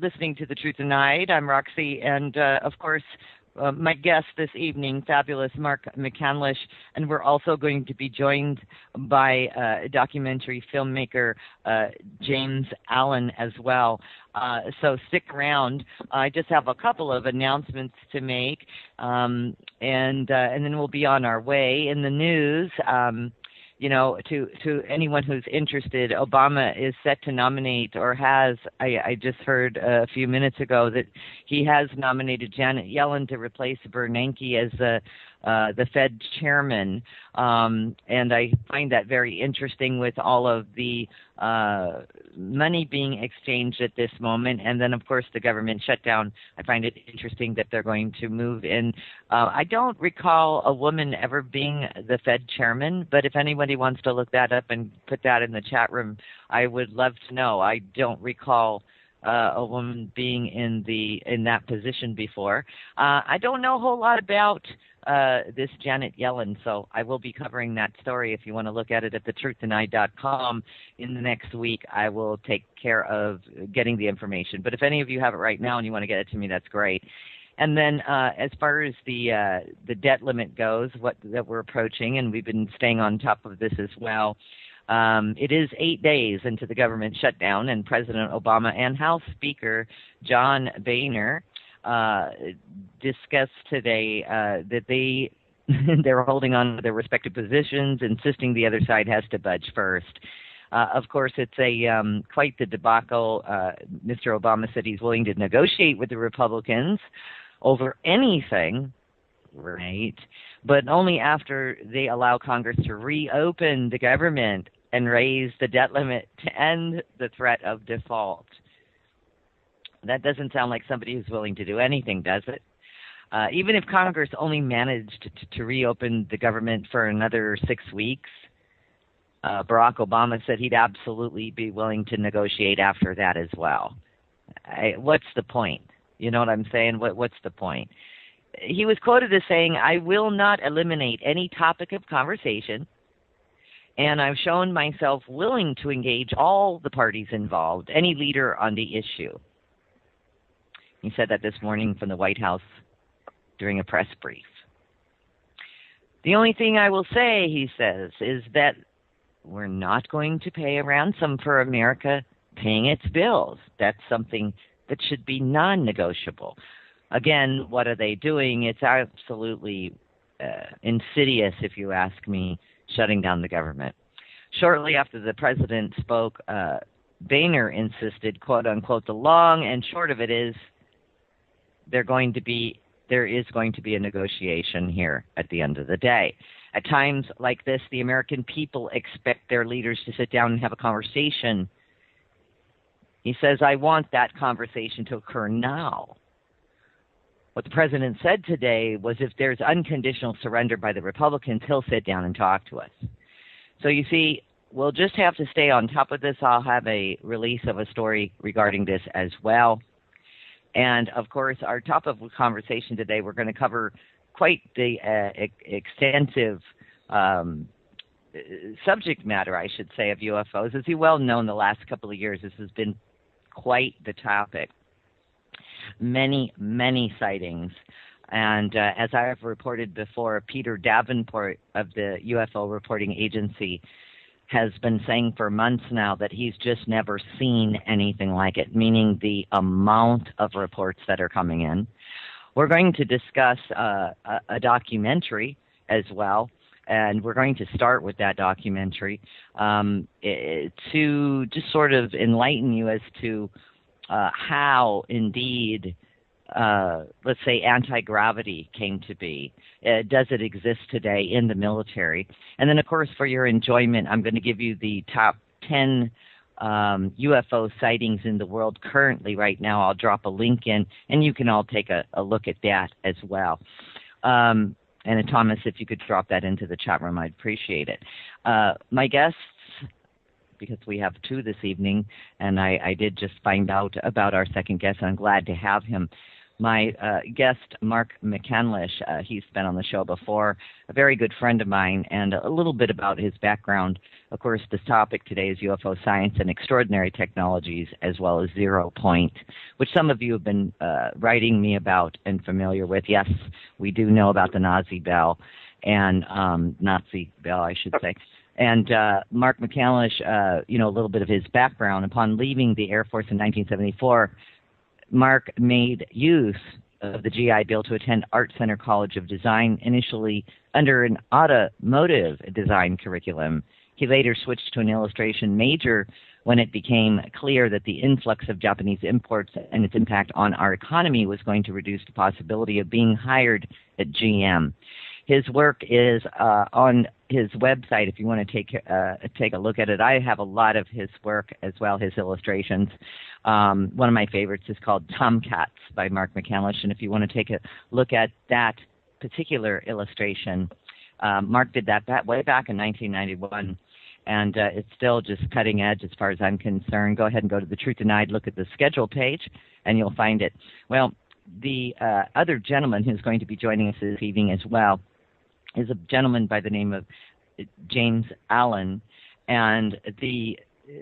listening to The Truth Tonight. I'm Roxy, and of course, my guest this evening, fabulous Mark McCandlish, and we're also going to be joined by documentary filmmaker James Allen as well. So stick around. I just have a couple of announcements to make, and then we'll be on our way. In the news, to anyone who's interested, Obama is set to nominate, or has, I just heard a few minutes ago that he has nominated Janet Yellen to replace Bernanke as the Fed chairman. And I find that very interesting with all of the money being exchanged at this moment. And then, of course, the government shutdown. I find it interesting that they're going to move in. I don't recall a woman ever being the Fed chairman, but if anybody wants to look that up and put that in the chat room, I would love to know. I don't recall a woman being in that position before. I don't know a whole lot about this Janet Yellen, so I will be covering that story. If you want to look at it at thetruththenight.com in the next week, I will take care of getting the information. But if any of you have it right now and you want to get it to me, that's great. And then as far as the debt limit goes, that we're approaching, and we've been staying on top of this as well. It is 8 days into the government shutdown, and President Obama and House Speaker John Boehner discussed today that they're holding on to their respective positions, insisting the other side has to budge first. Of course, it's quite the debacle. Mr. Obama said he's willing to negotiate with the Republicans over anything, right? But only after they allow Congress to reopen the government and raise the debt limit to end the threat of default. That doesn't sound like somebody who's willing to do anything, does it? Even if Congress only managed to reopen the government for another 6 weeks, Barack Obama said he'd absolutely be willing to negotiate after that as well. What's the point? You know what I'm saying? What's the point? He was quoted as saying, "I will not eliminate any topic of conversation, and I've shown myself willing to engage all the parties involved, any leader on the issue." He said that this morning from the White House during a press brief. The only thing I will say, he says, is that we're not going to pay a ransom for America paying its bills. That's something that should be non-negotiable. Again, what are they doing? It's absolutely insidious, if you ask me, shutting down the government. Shortly after the president spoke, Boehner insisted, quote unquote, the long and short of it is there is going to be a negotiation here at the end of the day. At times like this, the American people expect their leaders to sit down and have a conversation. He says, I want that conversation to occur now. What the president said today was if there's unconditional surrender by the Republicans, he'll sit down and talk to us. So you see, we'll just have to stay on top of this. I'll have a release of a story regarding this as well. And, of course, our topic of conversation today, we're going to cover quite the extensive subject matter, I should say, of UFOs. As you well know, in the last couple of years, this has been quite the topic. Many, many sightings. And as I have reported before, Peter Davenport of the UFO Reporting Agency has been saying for months now that he's just never seen anything like it, meaning the amount of reports that are coming in. We're going to discuss a documentary as well, and we're going to start with that documentary to just sort of enlighten you as to how indeed, let's say, anti-gravity came to be. Does it exist today in the military? And then, of course, for your enjoyment, I'm going to give you the top 10 UFO sightings in the world currently right now. I'll drop a link in, and you can all take a look at that as well. And Thomas, if you could drop that into the chat room, I'd appreciate it. My guests, because we have two this evening, and I did just find out about our second guest, and I'm glad to have him. my guest, Mark McCandlish. He's been on the show before, a very good friend of mine, and a little bit about his background. Of course, the topic today is UFO science and extraordinary technologies, as well as 0 point, which some of you have been writing me about and familiar with. Yes, we do know about the Nazi bell, and Nazi bell, I should say. And Mark McCandlish, a little bit of his background. Upon leaving the Air Force in 1974, Mark made use of the GI Bill to attend Art Center College of Design, initially under an automotive design curriculum. He later switched to an illustration major when it became clear that the influx of Japanese imports and its impact on our economy was going to reduce the possibility of being hired at GM. His work is on his website if you want to take a look at it. I have a lot of his work as well, his illustrations. One of my favorites is called Tomcats by Mark McCandlish, and if you want to take a look at that particular illustration, Mark did that way back in 1991, and it's still just cutting edge as far as I'm concerned. Go ahead and go to the Truth Denied, look at the schedule page, and you'll find it. Well, the other gentleman who's going to be joining us this evening as well is a gentleman by the name of James Allen, and the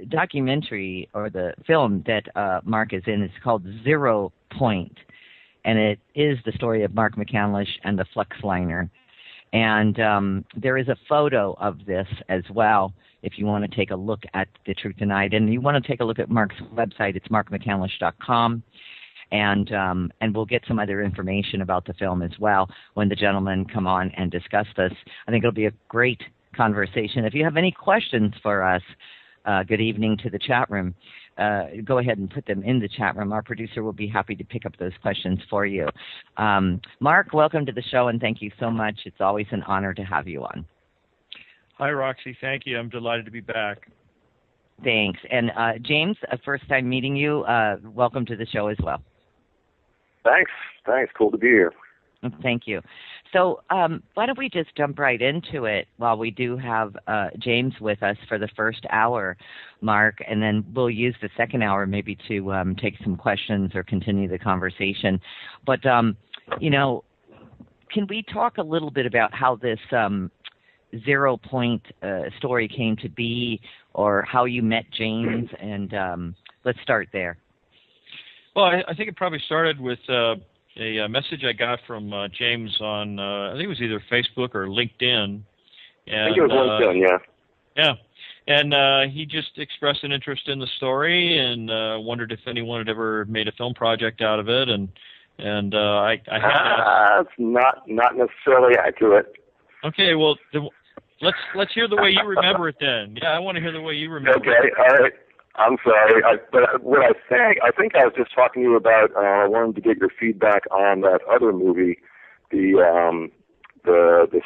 documentary or the film that Mark is in is called 0 Point, and it is the story of Mark McCandlish and the Flux Liner. And there is a photo of this as well if you want to take a look at the Truth Denied. And you want to take a look at Mark's website. It's markmccandlish.com. And we'll get some other information about the film as well when the gentlemen come on and discuss this. I think it'll be a great conversation. If you have any questions for us, good evening to the chat room. Go ahead and put them in the chat room. Our producer will be happy to pick up those questions for you. Mark, welcome to the show, and thank you so much. It's always an honor to have you on. Hi, Roxy. Thank you. I'm delighted to be back. Thanks. And James, first time meeting you. Welcome to the show as well. Thanks. Cool to be here. Thank you. So why don't we just jump right into it while we do have James with us for the first hour, Mark, and then we'll use the second hour maybe to take some questions or continue the conversation. But, can we talk a little bit about how this 0 Point story came to be, or how you met James? And let's start there. Well, I think it probably started with a message I got from James on, I think it was either Facebook or LinkedIn. And, I think it was LinkedIn, yeah. Yeah. And he just expressed an interest in the story and wondered if anyone had ever made a film project out of it. And I had that's not necessarily accurate. Okay, well, let's hear the way you remember it then. Yeah, I want to hear the way you remember it. Okay, all right. I'm sorry, but what I think I was just talking to you about. I wanted to get your feedback on that other movie, the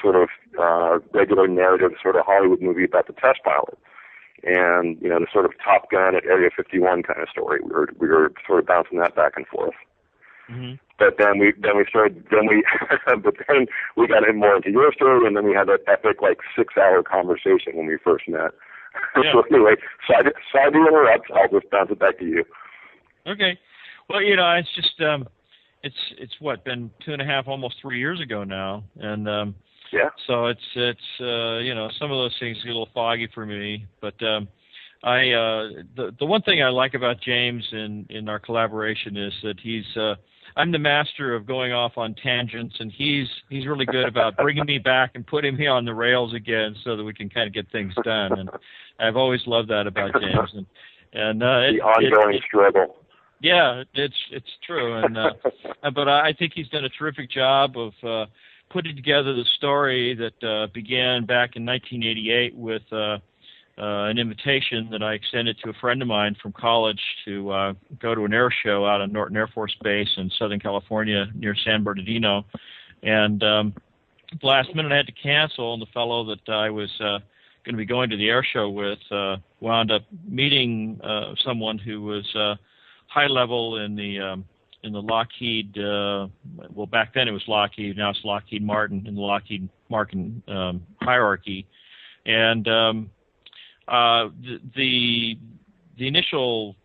sort of regular narrative sort of Hollywood movie about the test pilot, and the sort of Top Gun at Area 51 kind of story. We were sort of bouncing that back and forth. Mm-hmm. But then we got in more into your story, and then we had that epic 6-hour conversation when we first met. Yeah. So anyway, sorry to interrupt. I'll just bounce it back to you. Okay. Well, it's just it's what, been 2.5, almost 3 years ago now, and yeah. So it's some of those things get a little foggy for me, but the one thing I like about James in our collaboration is that I'm the master of going off on tangents, and he's really good about bringing me back and putting me on the rails again so that we can kind of get things done. And I've always loved that about James. And the ongoing struggle. Yeah, it's true. And but I think he's done a terrific job of putting together the story that began back in 1988 with an invitation that I extended to a friend of mine from college to go to an air show out of Norton Air Force Base in Southern California near San Bernardino. And last minute I had to cancel, and the fellow that I was going to be going to the air show with wound up meeting someone who was high level in the Lockheed, well, back then it was Lockheed, now it's Lockheed Martin, in the Lockheed Martin hierarchy. And the initial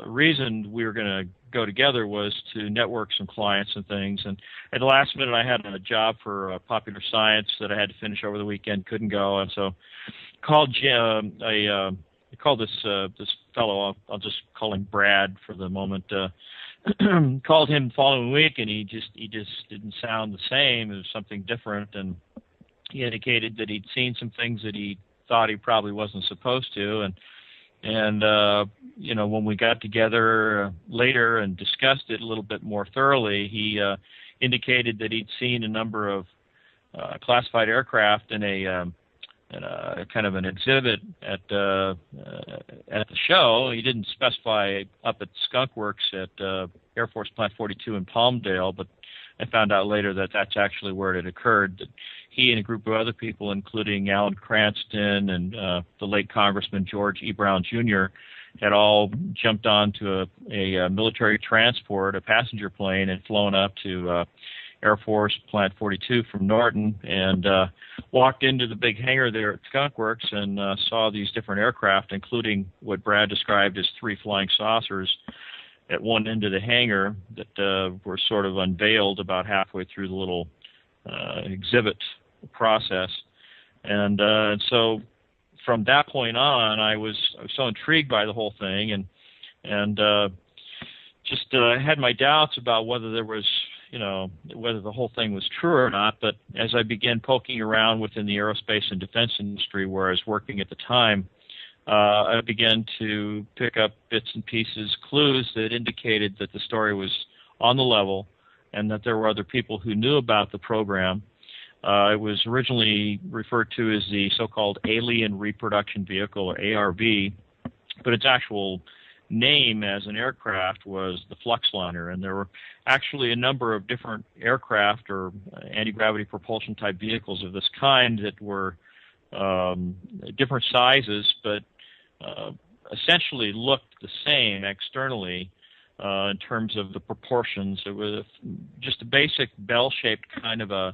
reason we were going to go together was to network some clients and things. And at the last minute, I had a job for Popular Science that I had to finish over the weekend, couldn't go, and so called I called this fellow. I'll just call him Brad for the moment. Called him the following week, and he just didn't sound the same. It was something different, and he indicated that he'd seen some things that he thought he probably wasn't supposed to, and when we got together later and discussed it a little bit more thoroughly, he indicated that he'd seen a number of classified aircraft in a kind of an exhibit at the show. He didn't specify up at Skunk Works at Air Force Plant 42 in Palmdale, but I found out later that that's actually where it had occurred. That he and a group of other people, including Alan Cranston and the late Congressman George E. Brown Jr., had all jumped onto a military transport, a passenger plane, and flown up to Air Force Plant 42 from Norton, and walked into the big hangar there at Skunk Works and saw these different aircraft, including what Brad described as 3 flying saucers at one end of the hangar that were sort of unveiled about halfway through the little exhibit process. And so from that point on, I was so intrigued by the whole thing, and just had my doubts about whether there was, whether the whole thing was true or not. But as I began poking around within the aerospace and defense industry where I was working at the time, I began to pick up bits and pieces, clues that indicated that the story was on the level and that there were other people who knew about the program. It was originally referred to as the so-called Alien Reproduction Vehicle, or ARV, but its actual name as an aircraft was the Flux Liner, and there were actually a number of different aircraft or anti-gravity propulsion type vehicles of this kind that were different sizes, but essentially looked the same externally in terms of the proportions. It was just a basic bell-shaped kind of a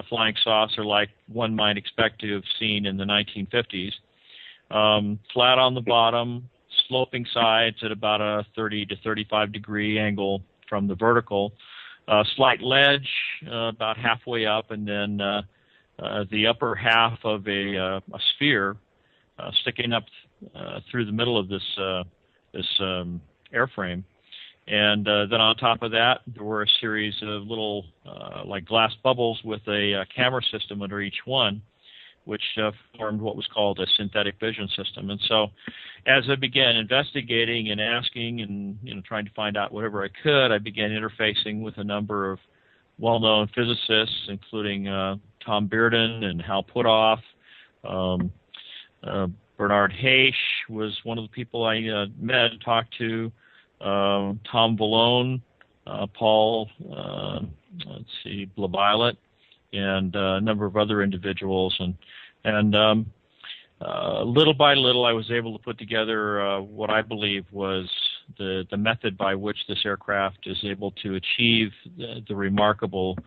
flying saucer like one might expect to have seen in the 1950s. Flat on the bottom, sloping sides at about a 30 to 35 degree angle from the vertical, slight ledge about halfway up, and then the upper half of a sphere sticking up through the middle of this airframe. And then on top of that, there were a series of little like glass bubbles with a camera system under each one, which formed what was called a synthetic vision system. And so as I began investigating and asking and trying to find out whatever I could, I began interfacing with a number of well-known physicists, including Tom Bearden and Hal Puthoff. Bernard Haish was one of the people I met and talked to. Tom Vallone, Paul, Blabilet, and a number of other individuals, and little by little, I was able to put together what I believe was the method by which this aircraft is able to achieve the remarkable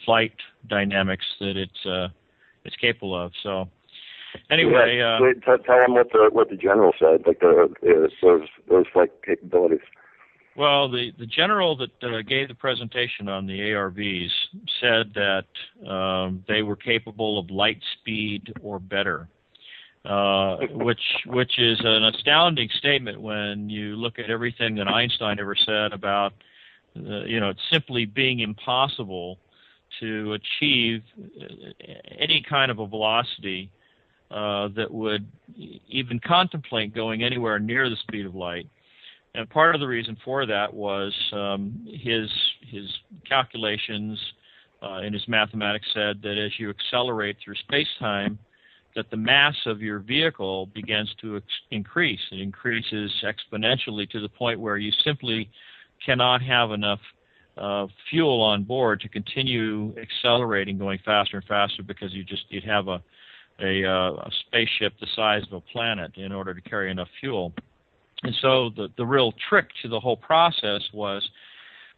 flight dynamics that it's capable of. So, anyway, tell them what the general said, like those flight capabilities. Well, the general that gave the presentation on the ARVs said that they were capable of light speed or better, which is an astounding statement when you look at everything that Einstein ever said about it simply being impossible to achieve any kind of a velocity that would even contemplate going anywhere near the speed of light. And part of the reason for that was his calculations in his mathematics said that as you accelerate through space-time, that the mass of your vehicle begins to increase. It increases exponentially to the point where you simply cannot have enough fuel on board to continue accelerating, going faster and faster, because you'd have a spaceship the size of a planet in order to carry enough fuel. And so the real trick to the whole process was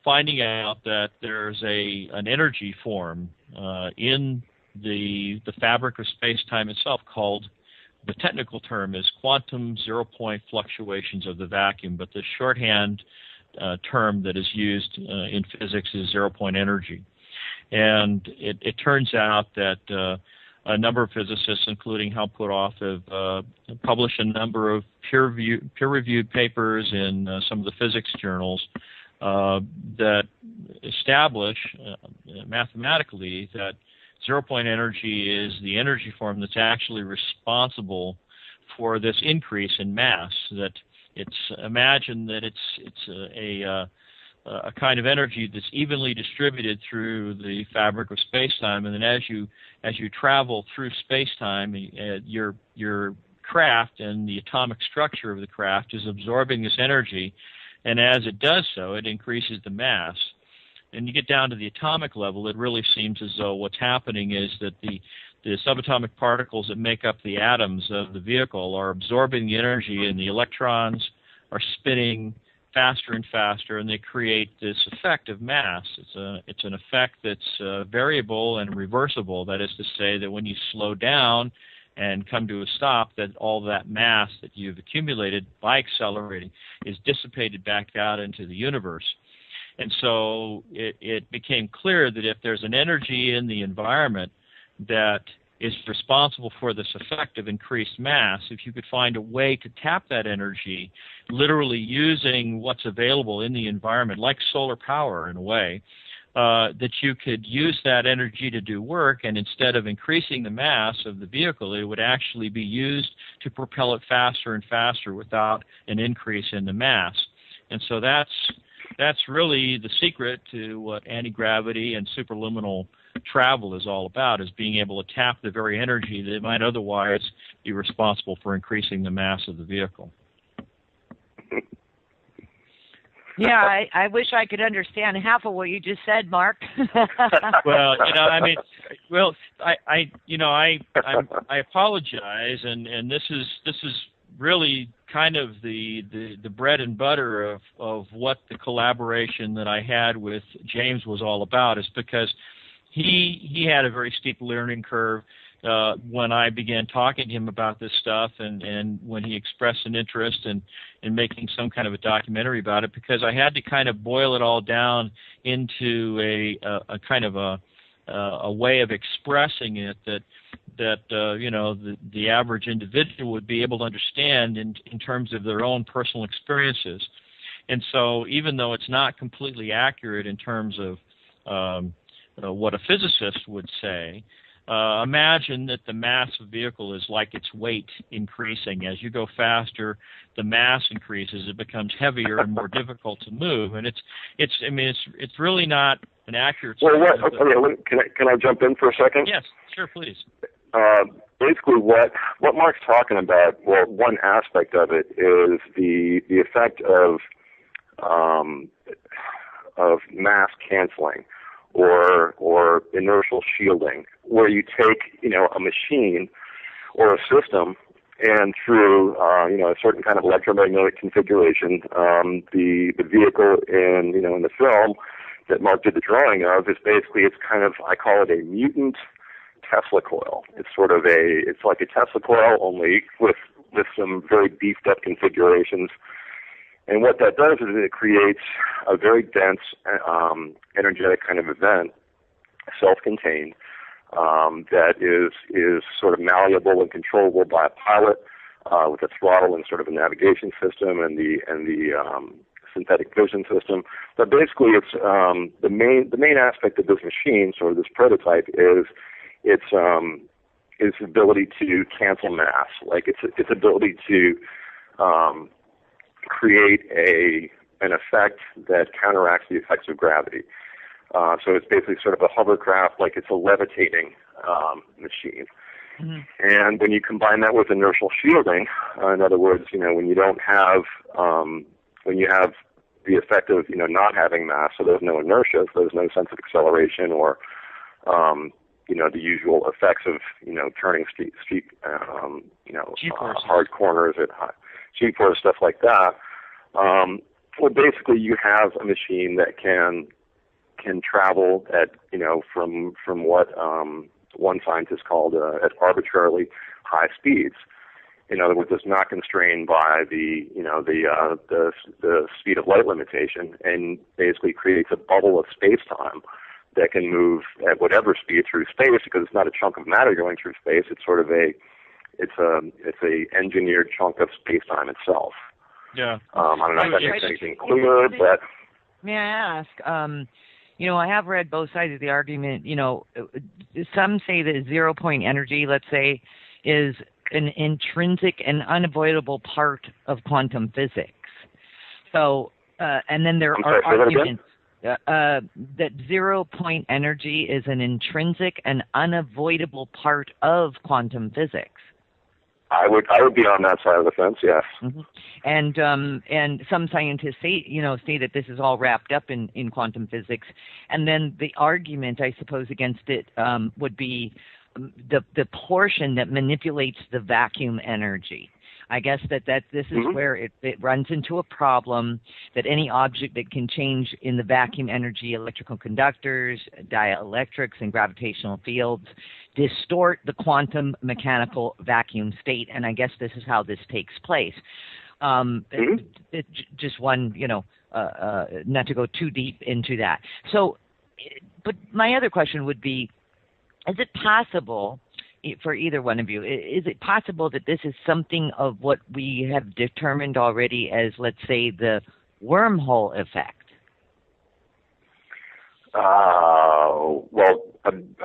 finding out that there's an energy form in the fabric of space-time itself called the technical term is quantum zero-point fluctuations of the vacuum, but the shorthand term that is used in physics is zero-point energy. And it turns out that a number of physicists, including Hal Puthoff, have published a number of peer-reviewed papers in some of the physics journals that establish mathematically that zero-point energy is the energy form that's actually responsible for this increase in mass. That imagine that it's a kind of energy that's evenly distributed through the fabric of space-time, and then as you travel through space-time, your craft and the atomic structure of the craft is absorbing this energy, and as it does so, it increases the mass. And you get down to the atomic level, it really seems as though what's happening is that the subatomic particles that make up the atoms of the vehicle are absorbing the energy, and the electrons are spinning faster and faster, and they create this effect of mass. It's an effect that's variable and reversible. That is to say that when you slow down and come to a stop, that all that mass that you've accumulated by accelerating is dissipated back out into the universe. And so it became clear that if there's an energy in the environment that is responsible for this effect of increased mass, if you could find a way to tap that energy, literally using what's available in the environment, like solar power in a way, that you could use that energy to do work, and instead of increasing the mass of the vehicle, it would actually be used to propel it faster and faster without an increase in the mass. And so that's really the secret to what anti-gravity and superluminal travel is all about, is being able to tap the very energy that might otherwise be responsible for increasing the mass of the vehicle. Yeah, I wish I could understand half of what you just said, Mark. Well, I apologize, and this is really kind of the bread and butter of what the collaboration that I had with James was all about, is because he had a very steep learning curve when I began talking to him about this stuff, and when he expressed an interest in making some kind of a documentary about it, because I had to kind of boil it all down into a kind of a way of expressing it that the average individual would be able to understand in terms of their own personal experiences. And so even though it's not completely accurate in terms of what a physicist would say, imagine that the mass of the vehicle is like its weight increasing. As you go faster, the mass increases. It becomes heavier and more difficult to move. And it's really not an accurate. Well, can I jump in for a second? Yes, sure, please. Basically, what Mark's talking about, well, one aspect of it is the effect of mass canceling or inertial shielding, where you take a machine or a system, and through a certain kind of electromagnetic configuration, the vehicle in the film that Mark did the drawing of is basically, I call it a mutant Tesla coil. It's like a Tesla coil, only with some very beefed up configurations. And what that does is it creates a very dense, energetic kind of event, self-contained, that is sort of malleable and controllable by a pilot with a throttle and sort of a navigation system and the synthetic vision system. But basically, it's the main aspect of this machine, sort of this prototype, is its ability to cancel mass, like its ability to create an effect that counteracts the effects of gravity. So it's basically sort of a hovercraft, like it's a levitating machine. Mm-hmm. And when you combine that with inertial shielding, in other words, when you don't have, when you have the effect of not having mass, so there's no inertia, so there's no sense of acceleration or the usual effects of turning steep hard corners at high G-force, stuff like that. Well, basically, you have a machine that can travel at from what one scientist called at arbitrarily high speeds. In other words, it's not constrained by the speed of light limitation, and basically creates a bubble of space-time that can move at whatever speed through space, because it's not a chunk of matter going through space. It's sort of a engineered chunk of space-time itself. Yeah. I don't know if that makes anything clear, but may I ask? I have read both sides of the argument. Some say that 0-point energy, let's say, is an intrinsic and unavoidable part of quantum physics. So, and then there are arguments that 0-point energy is an intrinsic and unavoidable part of quantum physics. I would be on that side of the fence, yes. Mm-hmm. And some scientists say that this is all wrapped up in quantum physics, and then the argument, I suppose, against it would be the portion that manipulates the vacuum energy. I guess that this is where it runs into a problem, that any object that can change in the vacuum energy, electrical conductors, dielectrics, and gravitational fields distort the quantum mechanical vacuum state, and I guess this is how this takes place. Just one, not to go too deep into that. So, but my other question would be, is it possible, for either one of you, is it possible that this is something of what we have determined already as, let's say, the wormhole effect? Well,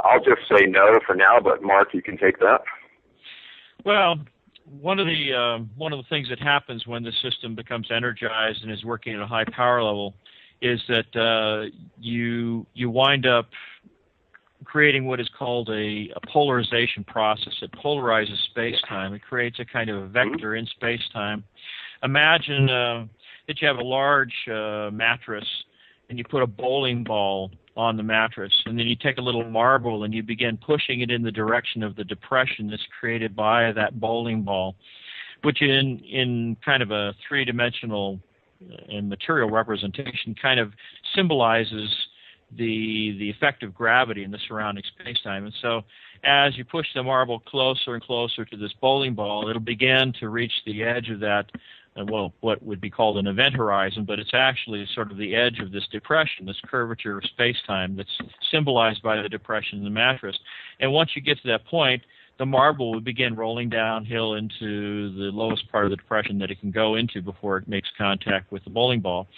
I'll just say no for now, but Mark, you can take that. Well, one of the things that happens when the system becomes energized and is working at a high power level is that you wind up creating what is called a polarization process. It polarizes space-time. It creates a kind of a vector in space-time. Imagine that you have a large mattress, and you put a bowling ball on the mattress, and then you take a little marble and you begin pushing it in the direction of the depression that's created by that bowling ball, which in kind of a three-dimensional and material representation kind of symbolizes the effect of gravity in the surrounding space-time. And so as you push the marble closer and closer to this bowling ball, it'll begin to reach the edge of that, what would be called an event horizon, but it's actually sort of the edge of this depression, this curvature of space-time that's symbolized by the depression in the mattress. And once you get to that point, the marble would begin rolling downhill into the lowest part of the depression that it can go into before it makes contact with the bowling ball.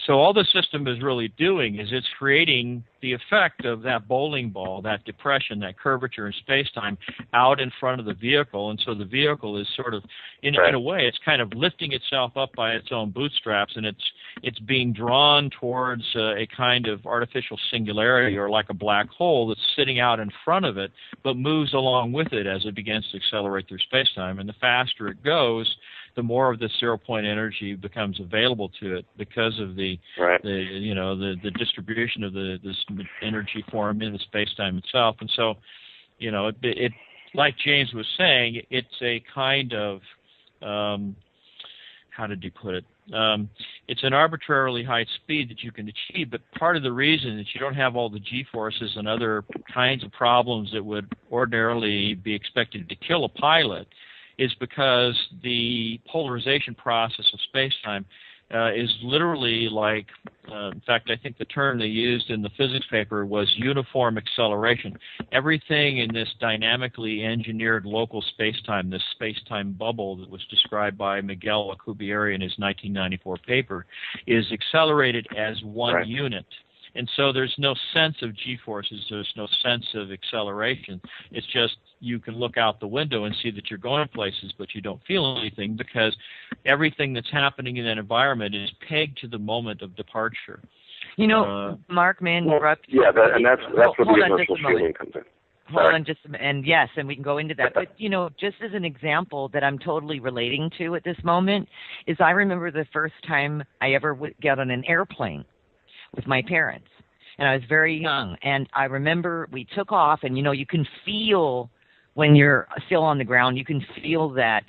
So all the system is really doing is it's creating the effect of that bowling ball, that depression, that curvature in space-time out in front of the vehicle. And so the vehicle is sort of, in a way, it's kind of lifting itself up by its own bootstraps, and it's being drawn towards a kind of artificial singularity, or like a black hole that's sitting out in front of it, but moves along with it as it begins to accelerate through space-time. And the faster it goes, the more of this 0-point energy becomes available to it because of the distribution of this energy form in the space-time itself. And so, it like James was saying, it's a kind of how did he put it? It's an arbitrarily high speed that you can achieve, but part of the reason that you don't have all the g-forces and other kinds of problems that would ordinarily be expected to kill a pilot is because the polarization process of space-time is literally like, in fact, I think the term they used in the physics paper was uniform acceleration. Everything in this dynamically engineered local space-time, this space-time bubble that was described by Miguel Alcubierre in his 1994 paper, is accelerated as one unit. And so there's no sense of g-forces, there's no sense of acceleration. It's just you can look out the window and see that you're going places, but you don't feel anything because everything that's happening in that environment is pegged to the moment of departure. Mark, may I interrupt? Yeah, that's where the emotional feeling comes in. Hold on just a minute. And yes, and we can go into that. But, just as an example that I'm totally relating to at this moment is I remember the first time I ever would get on an airplane with my parents, and I was very young, and I remember we took off, and you can feel when you're still on the ground, you can feel that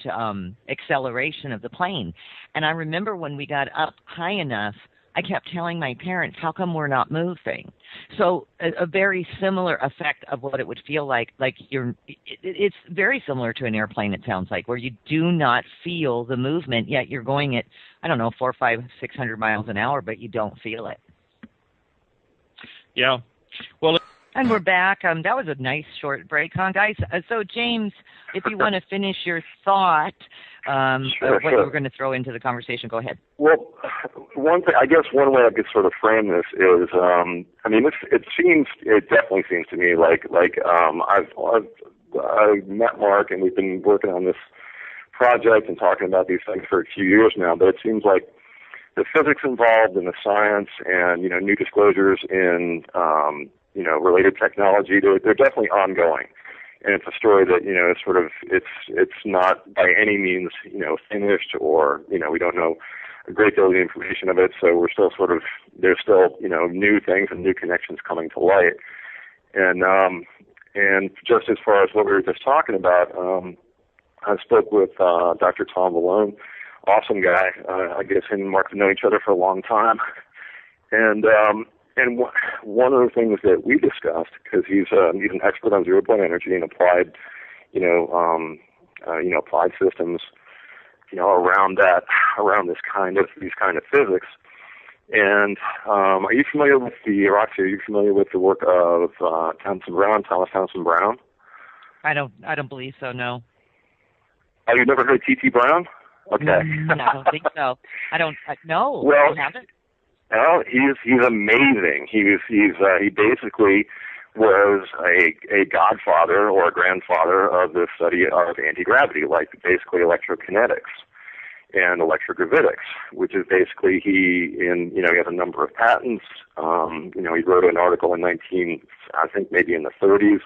acceleration of the plane. And I remember when we got up high enough, I kept telling my parents, how come we're not moving? So a very similar effect of what it would feel like it's very similar to an airplane, it sounds like, where you do not feel the movement, yet you're going at, I don't know, 400, 500, 600 miles an hour, but you don't feel it. Yeah. Well, and we're back. That was a nice short break, huh, guys? So, James, if you want to finish your thought, sure. you were going to throw into the conversation, go ahead. Well, one thing, I guess one way I could sort of frame this is, it definitely seems to me like I've met Mark and we've been working on this project and talking about these things for a few years now, but it seems like the physics involved and the science and, new disclosures in, related technology, they're definitely ongoing. And it's a story that, it's not by any means, finished, or, we don't know a great deal of the information of it. So we're still there's still, new things and new connections coming to light. And just as far as what we were just talking about, I spoke with Dr. Tom Malone, awesome guy. I guess him and Mark have known each other for a long time. And one of the things that we discussed, because he's an expert on zero-point energy and applied, applied systems, around these kind of physics. And are you familiar with Roxy? Are you familiar with the work of Thomas Townsend Brown? I don't believe so. No. Oh, you've never heard T.T. Brown? Okay. No, I don't think so. No. Well, I haven't. Well, he's amazing. He basically was a godfather or a grandfather of the study of anti-gravity, like basically electrokinetics and electrogravitics, which is basically he has a number of patents. He wrote an article in maybe in the 30s,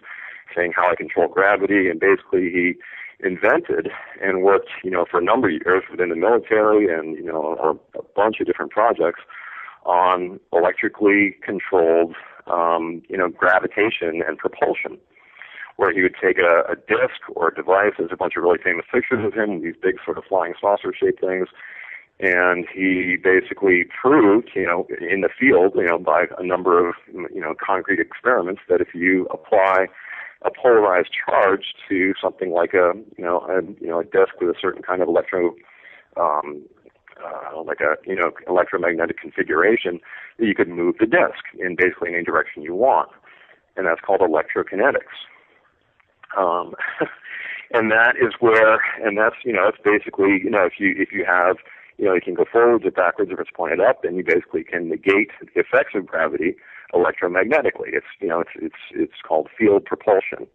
saying how I control gravity, and basically he invented and worked, for a number of years within the military and, a bunch of different projects on electrically controlled, gravitation and propulsion, where he would take a disc or a device. There's a bunch of really famous pictures of him, these big sort of flying saucer-shaped things, and he basically proved, in the field, by a number of, concrete experiments, that if you apply a polarized charge to something like a disc with a certain kind of electromagnetic configuration, that you could move the disc in basically any direction you want, and that's called electrokinetics. That's basically, if you have, you can go forwards or backwards if it's pointed up, then you basically can negate the effects of gravity electromagnetically. It's called field propulsion.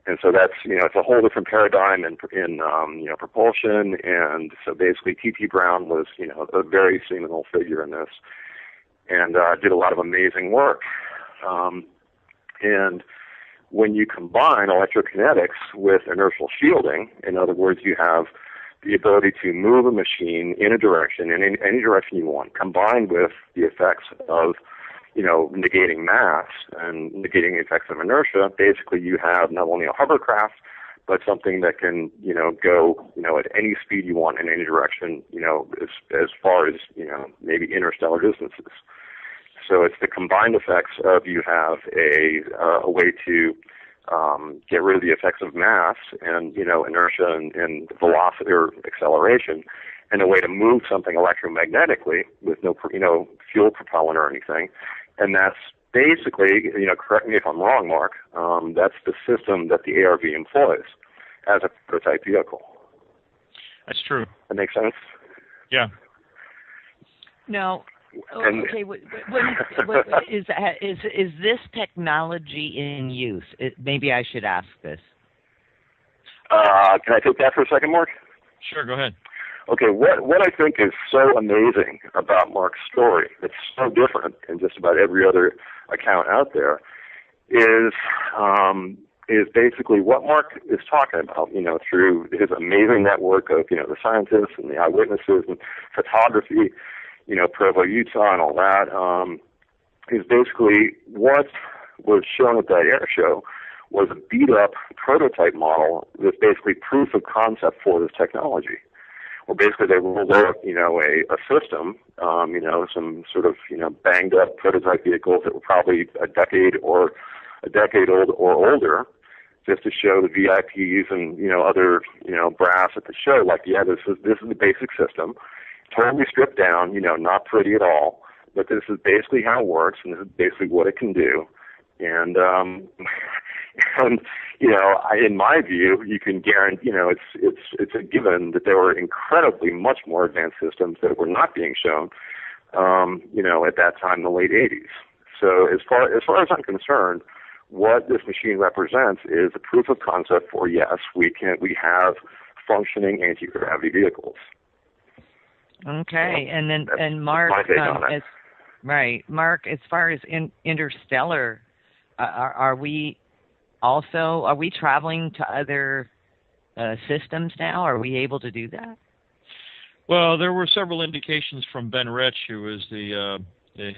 And so that's, it's a whole different paradigm in propulsion. And so basically T.T. Brown was, a very seminal figure in this, and did a lot of amazing work. And when you combine electrokinetics with inertial shielding, in other words, you have the ability to move a machine in a direction, in any direction you want, combined with the effects of negating mass and negating the effects of inertia. Basically, you have not only a hovercraft, but something that can, go, at any speed you want in any direction, as far as, maybe interstellar distances. So it's the combined effects of, you have a way to get rid of the effects of mass and, inertia and velocity or acceleration, and a way to move something electromagnetically with no, fuel propellant or anything. And that's basically, correct me if I'm wrong, Mark, that's the system that the ARV employs as a prototype vehicle. That's true. That makes sense? Yeah. Now, okay, what is this technology in use? Maybe I should ask this. Can I take that for a second, Mark? Sure, go ahead. Okay, what I think is so amazing about Mark's story, it's so different than just about every other account out there, is basically what Mark is talking about, through his amazing network of, the scientists and the eyewitnesses and photography, Provo, Utah, and all that, is basically what was shown at that air show was a beat-up prototype model that's basically proof of concept for this technology, Well, basically they rolled out, a system, some sort of, banged up prototype vehicles that were probably a decade old or older, just to show the VIPs and, other, brass at the show, like, yeah, this is the basic system, totally stripped down, not pretty at all, but this is basically how it works, and this is basically what it can do. And, in my view, you can guarantee, it's a given that there were incredibly much more advanced systems that were not being shown, at that time in the late 80s. So as far as I'm concerned, what this machine represents is a proof of concept for, yes, we have functioning anti-gravity vehicles. Okay, and Mark, Mark, as far as interstellar, are we traveling to other systems now? Are we able to do that? Well, there were several indications from Ben Rich, who was the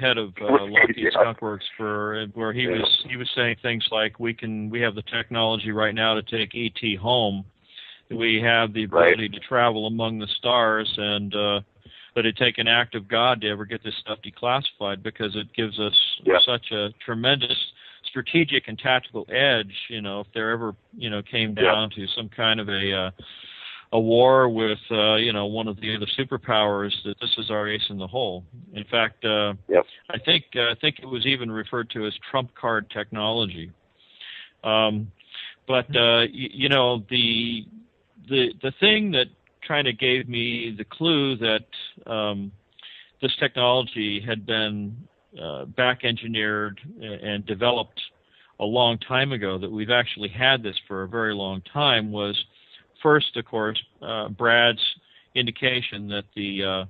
head of Lockheed Skunk Works, where he was saying things like, we have the technology right now to take ET home. We have the ability to travel among the stars, and but it'd take an act of God to ever get this stuff declassified, because it gives us such a tremendous strategic and tactical edge. If there ever came down to some kind of a war with one of the other superpowers, that this is our ace in the hole. In fact, I think it was even referred to as trump card technology. But the thing that kind of gave me the clue that this technology had been back engineered and developed a long time ago, that we've actually had this for a very long time, was first, of course, Brad's indication that the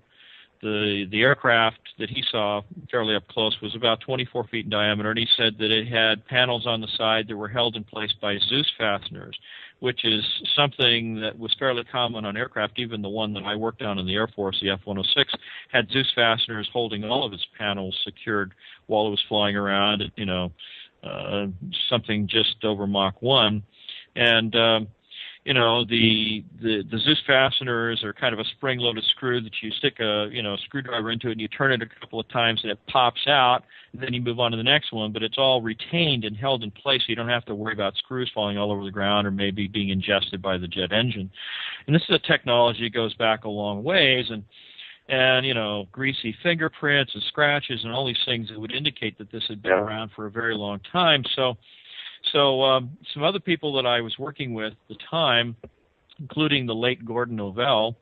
aircraft that he saw fairly up close was about 24 feet in diameter, and he said that it had panels on the side that were held in place by Zeus fasteners, which is something that was fairly common on aircraft. Even the one that I worked on in the Air Force, the F-106, had Zeus fasteners holding all of its panels secured while it was flying around at, something just over Mach 1. And the Zeus fasteners are kind of a spring-loaded screw that you stick a screwdriver into it, and you turn it a couple of times, and it pops out, and then you move on to the next one. But it's all retained and held in place, so you don't have to worry about screws falling all over the ground or maybe being ingested by the jet engine. And this is a technology that goes back a long ways, and greasy fingerprints and scratches and all these things that would indicate that this had been around for a very long time. So some other people that I was working with at the time, including the late Gordon Novell,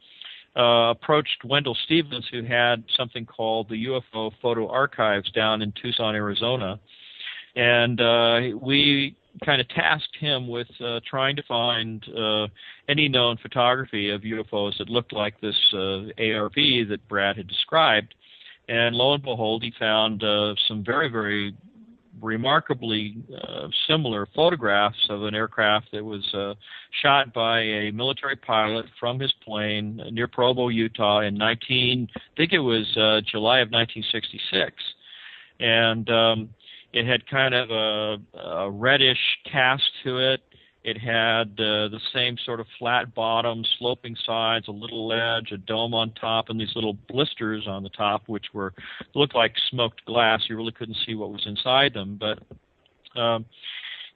approached Wendell Stevens, who had something called the UFO Photo Archives down in Tucson, Arizona. And we kind of tasked him with trying to find any known photography of UFOs that looked like this ARV that Brad had described. And lo and behold, he found some very, very remarkably similar photographs of an aircraft that was shot by a military pilot from his plane near Provo, Utah in July of 1966. And it had kind of a reddish cast to it. It had the same sort of flat bottom, sloping sides, a little ledge, a dome on top, and these little blisters on the top, which looked like smoked glass. You really couldn't see what was inside them. But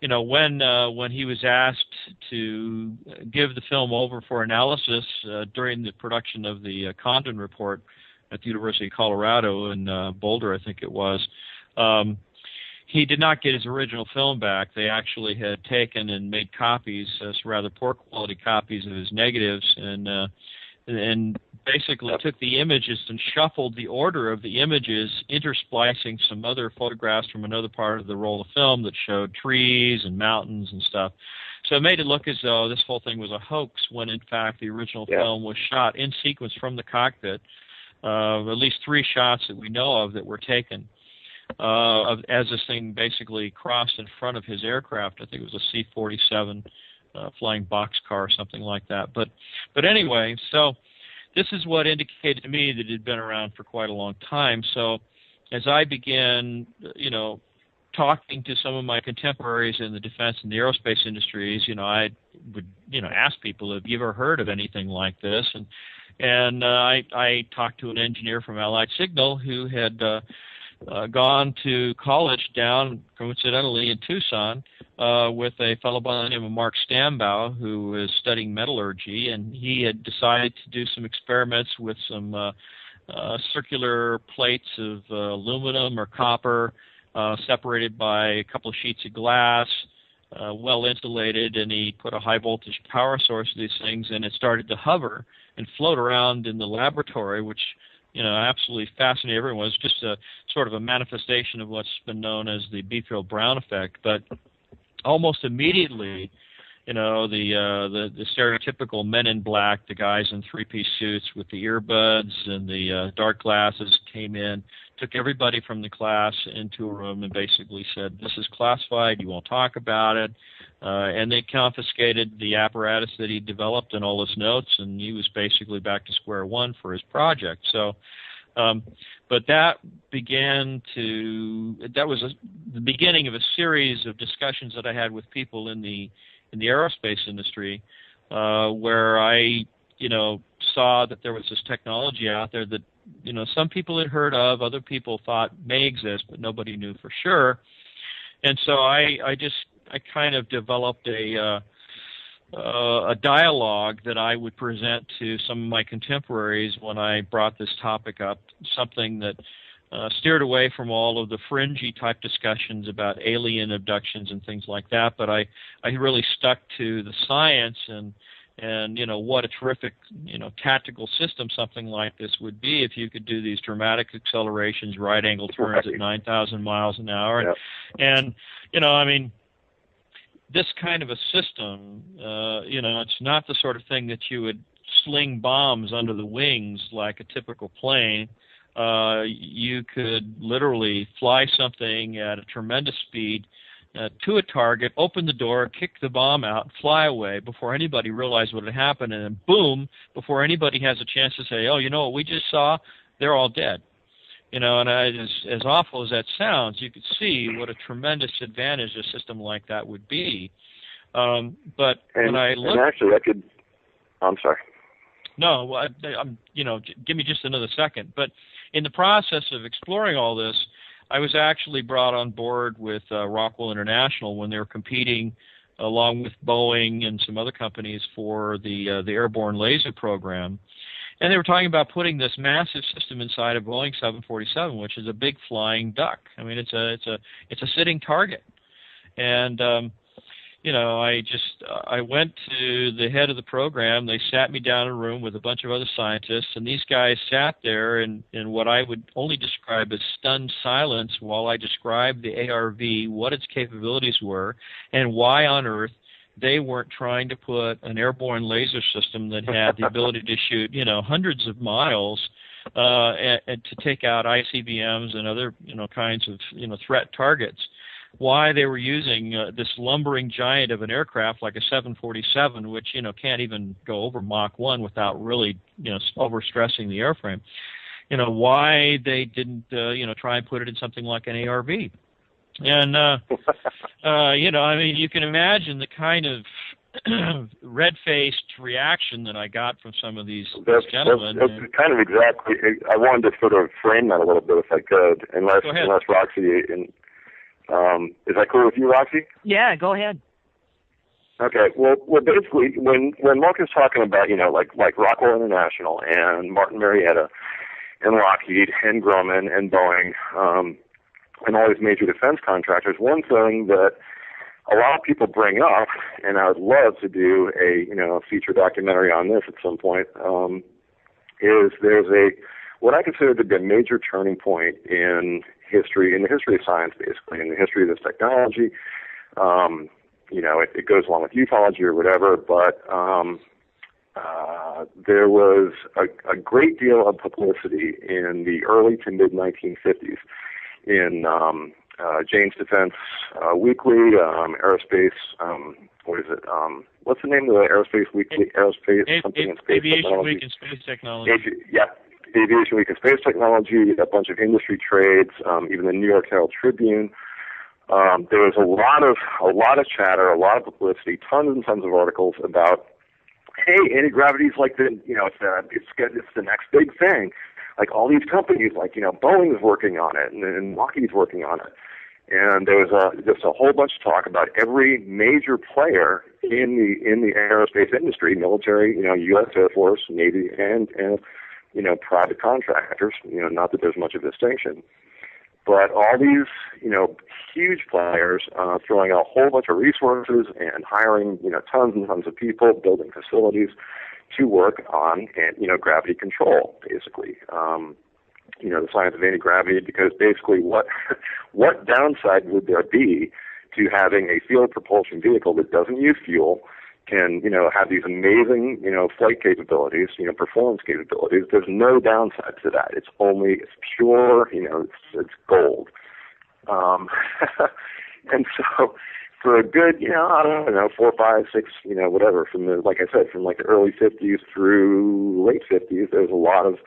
when he was asked to give the film over for analysis during the production of the Condon Report at the University of Colorado in Boulder, I think it was, he did not get his original film back. They actually had taken and made copies, rather poor quality copies of his negatives, and basically took the images and shuffled the order of the images, intersplicing some other photographs from another part of the roll of film that showed trees and mountains and stuff. So it made it look as though this whole thing was a hoax, when in fact the original film was shot in sequence from the cockpit. At least 3 shots that we know of that were taken. As this thing basically crossed in front of his aircraft. I think it was a C-47 flying boxcar or something like that. But anyway, so this is what indicated to me that it had been around for quite a long time. So as I began, talking to some of my contemporaries in the defense and the aerospace industries, I would, ask people, have you ever heard of anything like this? And I talked to an engineer from Allied Signal who had gone to college down, coincidentally, in Tucson with a fellow by the name of Mark Stambaugh, who was studying metallurgy, and he had decided to do some experiments with some circular plates of aluminum or copper separated by a couple of sheets of glass, well insulated, and he put a high voltage power source to these things, and it started to hover and float around in the laboratory, which absolutely fascinated everyone. It was just a sort of a manifestation of what's been known as the Beefield-Brown effect. But almost immediately, the stereotypical men in black, the guys in three-piece suits with the earbuds and the dark glasses came in, took everybody from the class into a room and basically said, this is classified, you won't talk about it. And they confiscated the apparatus that he developed and all his notes, and he was basically back to square one for his project. So, but that was the beginning of a series of discussions that I had with people in the aerospace industry, where I, saw that there was this technology out there that, some people had heard of, other people thought may exist, but nobody knew for sure. And so I kind of developed a dialogue that I would present to some of my contemporaries when I brought this topic up, something that steered away from all of the fringy type discussions about alien abductions and things like that, but I really stuck to the science and what a terrific tactical system something like this would be if you could do these dramatic accelerations, right angle turns at 9,000 miles an hour, Yep. and this kind of a system, it's not the sort of thing that you would sling bombs under the wings like a typical plane. You could literally fly something at a tremendous speed to a target, open the door, kick the bomb out, fly away before anybody realized what had happened, and then boom, before anybody has a chance to say, oh, what we just saw, they're all dead. And as awful as that sounds, you could see what a tremendous advantage a system like that would be. But when I looked, and actually, I'm sorry. No, I'm. Give me just another second. But in the process of exploring all this, I was actually brought on board with Rockwell International when they were competing along with Boeing and some other companies for the airborne laser program. And they were talking about putting this massive system inside a Boeing 747, which is a big flying duck. I mean, it's a sitting target. And I went to the head of the program. They sat me down in a room with a bunch of other scientists, and these guys sat there in what I would only describe as stunned silence while I described the ARV, what its capabilities were, and why on earth they weren't trying to put an airborne laser system that had the ability to shoot, hundreds of miles and to take out ICBMs and other, kinds of, threat targets. Why they were using this lumbering giant of an aircraft like a 747, which, can't even go over Mach 1 without really, overstressing the airframe. Why they didn't, try and put it in something like an ARV. And, you can imagine the kind of red-faced reaction that I got from some of these gentlemen. That's kind of exactly, I wanted to sort of frame that a little bit if I could, unless Roxy, is that cool with you, Roxy? Yeah, go ahead. Okay, well, basically, when Mark is talking about, like Rockwell International and Martin Marietta and Lockheed and Grumman and Boeing, and all these major defense contractors, one thing that a lot of people bring up, and I would love to do a feature documentary on this at some point, is there's what I consider to be a major turning point in the history of science, basically, in the history of this technology. It goes along with ufology or whatever, but there was a great deal of publicity in the early to mid 1950s in Jane's Defense Weekly, Aerospace. What is it? What's the name of the Aerospace Weekly? Aviation Week and Space Technology. Aviation Week and Space Technology. A bunch of industry trades, even the New York Herald Tribune. there was a lot of chatter, a lot of publicity, tons and tons of articles about, hey, anti-gravity is like it's the next big thing. Like all these companies, like Boeing's working on it and Lockheed's working on it. And there was just a whole bunch of talk about every major player in the aerospace industry, military, U.S. Air Force, Navy, and private contractors. Not that there's much of a distinction, but all these huge players throwing out a whole bunch of resources and hiring tons and tons of people, building facilities to work on gravity control, basically. The science of anti-gravity, because basically what downside would there be to having a field propulsion vehicle that doesn't use fuel, can have these amazing flight capabilities, performance capabilities? There's no downside to that. It's pure, it's gold. And so for a good, 4, 5, 6, whatever, from the, like I said, from like the early 50s through late 50s, there's a lot of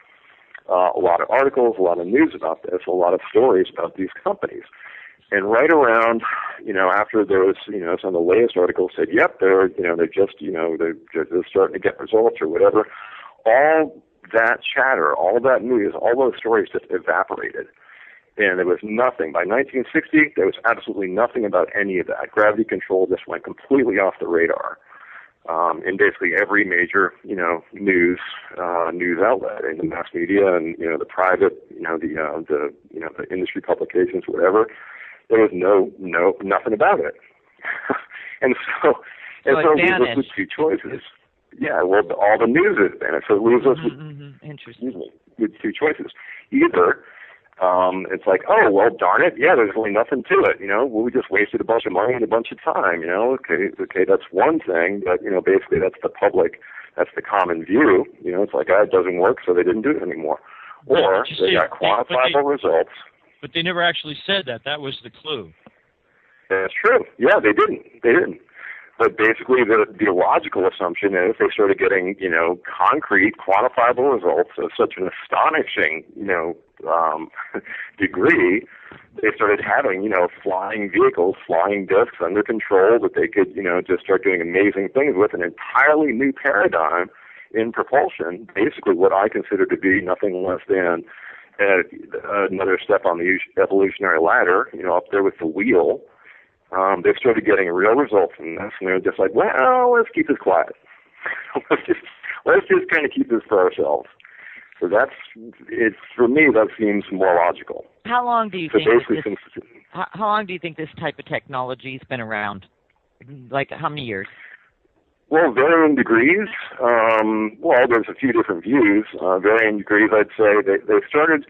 articles, a lot of news about this, a lot of stories about these companies. And right around, after there was, some of the latest articles said, yep, they're just starting to get results or whatever. All that chatter, all that news, all those stories just evaporated. And there was nothing. By 1960, there was absolutely nothing about any of that. Gravity control just went completely off the radar. In basically every major, news outlet, in the mass media and the private, the industry publications, whatever, there was nothing about it. and so it leaves us with two choices. Yeah, well, all the news is vanished. So it leaves us with two choices. Either it's like, oh, well, darn it, yeah, there's really nothing to it, we just wasted a bunch of money and a bunch of time, okay, that's one thing, but, basically that's the common view, it's like, it doesn't work, so they didn't do it anymore. Or they got quantifiable results. But they never actually said that. That was the clue. That's true. Yeah, they didn't. But basically, the logical assumption is they started getting, concrete, quantifiable results of such an astonishing, degree. They started having, flying vehicles, flying discs under control that they could, just start doing amazing things with, an entirely new paradigm in propulsion. Basically, what I consider to be nothing less than another step on the evolutionary ladder, up there with the wheel. They started getting real results from this, and they were just like, well, let's keep this quiet. let's just kind of keep this for ourselves. So for me, that seems more logical. How long do you how long do you think this type of technology has been around? Like how many years? Well, varying degrees. There's a few different views. Varying degrees, I'd say they started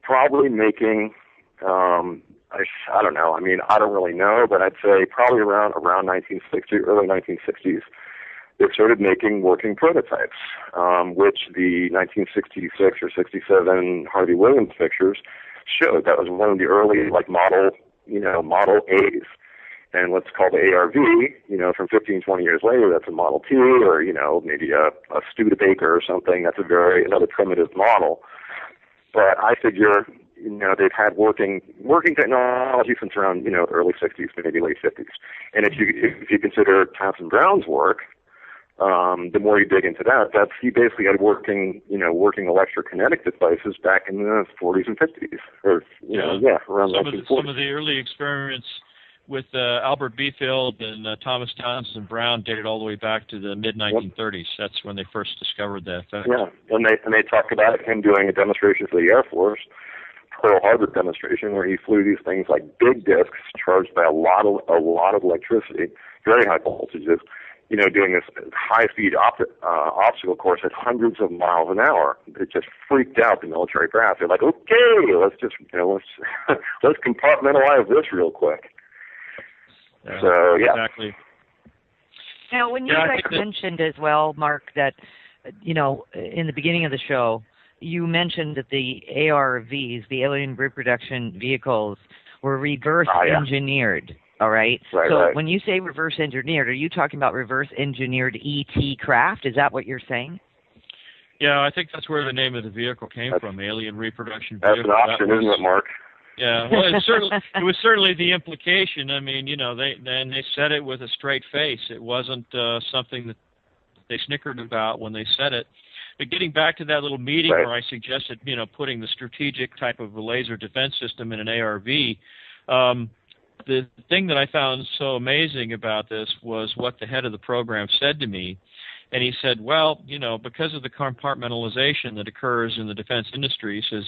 probably making. I don't know. I mean, I don't really know, but I'd say probably around 1960, early 1960s, they started making working prototypes, which the 1966 or 67 Harvey Williams pictures showed. That was one of the early Model A's. And what's called the ARV, from 15, 20 years later, that's a Model T, or, maybe a Studebaker or something. That's another primitive model. But I figure, they've had working technology since around, early 60s, maybe late 50s. And if you consider Townsend Brown's work, the more you dig into that, he basically had working electrokinetic devices back in the 40s and 50s, or, around 1940s. Some of the early experiments with Albert Beefield and Thomas Townsend Brown dated all the way back to the mid-1930s. Yep. That's when they first discovered that effect. Yeah, and they talk about him doing a demonstration for the Air Force, Pearl Harbor demonstration, where he flew these things like big discs charged by a lot of electricity, very high voltages, doing this high-speed obstacle course at hundreds of miles an hour. It just freaked out the military brass. They're like, okay, let's just let's compartmentalize this real quick. So, yeah. Exactly. Now, when you guys mentioned as well, Mark, that, in the beginning of the show, you mentioned that the ARVs, the Alien Reproduction Vehicles, were reverse engineered, all right? Right. When you say reverse engineered, are you talking about reverse engineered ET craft? Is that what you're saying? Yeah, I think that's where the name of the vehicle came from, Alien Reproduction Vehicle. That's an option, isn't it, Mark? Yeah, well, it was certainly the implication. I mean, they said it with a straight face. It wasn't something that they snickered about when they said it. But getting back to that little meeting Right. where I suggested, putting the strategic type of a laser defense system in an ARV, the thing that I found so amazing about this was what the head of the program said to me. And he said, well, because of the compartmentalization that occurs in the defense industry, he says,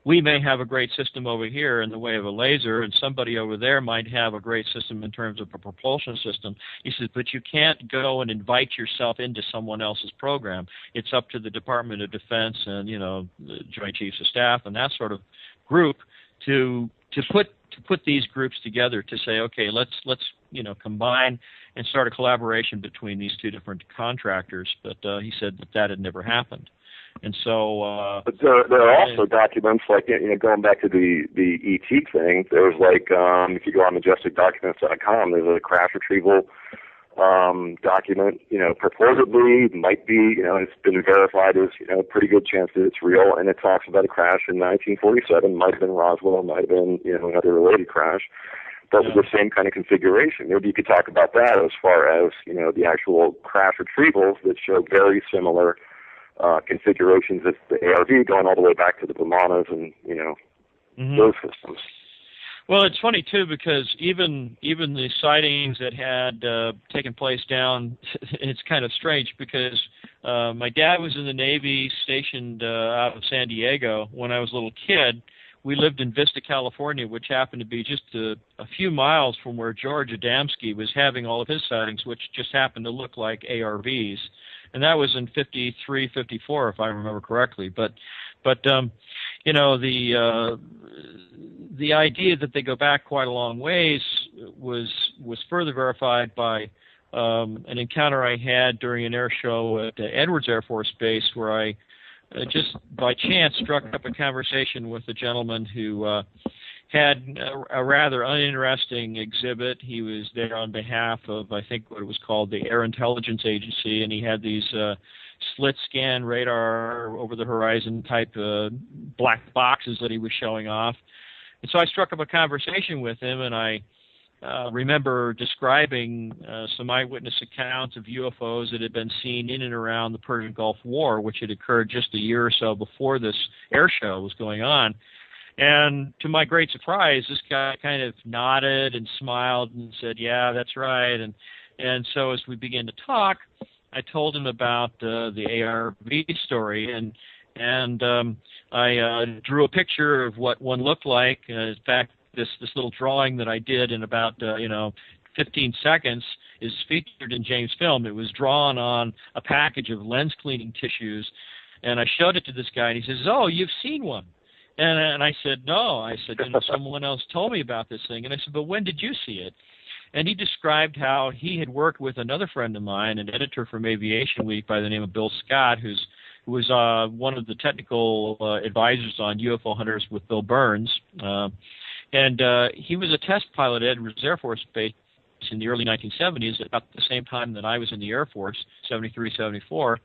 we may have a great system over here in the way of a laser, and somebody over there might have a great system in terms of a propulsion system. He says, but you can't go and invite yourself into someone else's program. It's up to the Department of Defense and, the Joint Chiefs of Staff and that sort of group to put these groups together to say, okay, let's combine and start a collaboration between these two different contractors. But he said that had never happened. And so, but there are also documents like going back to the ET thing. There's if you go on majesticdocuments.com, there's a crash retrieval document. Purportedly might be it's been verified as a pretty good chance that it's real, and it talks about a crash in 1947. Might have been Roswell, might have been another related crash. But with the same kind of configuration. Maybe you could talk about that as far as, the actual crash retrievals that show very similar configurations as the ARV, going all the way back to the Vimanas and, those systems. Well, it's funny, too, because even the sightings that had taken place down, it's kind of strange because my dad was in the Navy stationed out of San Diego when I was a little kid. We lived in Vista, California, which happened to be just a few miles from where George Adamski was having all of his sightings, which just happened to look like ARVs. And that was in 53, 54, if I remember correctly. But the idea that they go back quite a long ways was further verified by an encounter I had during an air show at Edwards Air Force Base, where I just by chance struck up a conversation with a gentleman who had a rather uninteresting exhibit. He was there on behalf of, I think, what it was called the Air Intelligence Agency, and he had these slit scan radar over the horizon type black boxes that he was showing off. And so I struck up a conversation with him, and I remember describing some eyewitness accounts of UFOs that had been seen in and around the Persian Gulf War, which had occurred just a year or so before this air show was going on. And to my great surprise, this guy kind of nodded and smiled and said, yeah, that's right. And so as we began to talk, I told him about the ARV story, and I drew a picture of what one looked like. In fact, this little drawing that I did in about 15 seconds is featured in James' film. It was drawn on a package of lens cleaning tissues, and I showed it to this guy, and he says, "Oh, you've seen one." And I said, "No." I said, someone else told me about this thing. And I said, "But when did you see it?" And he described how he had worked with another friend of mine, an editor from Aviation Week by the name of Bill Scott, who was one of the technical advisors on UFO Hunters with Bill Burns. And he was a test pilot at Edwards Air Force Base in the early 1970s, about the same time that I was in the Air Force, 73, 74.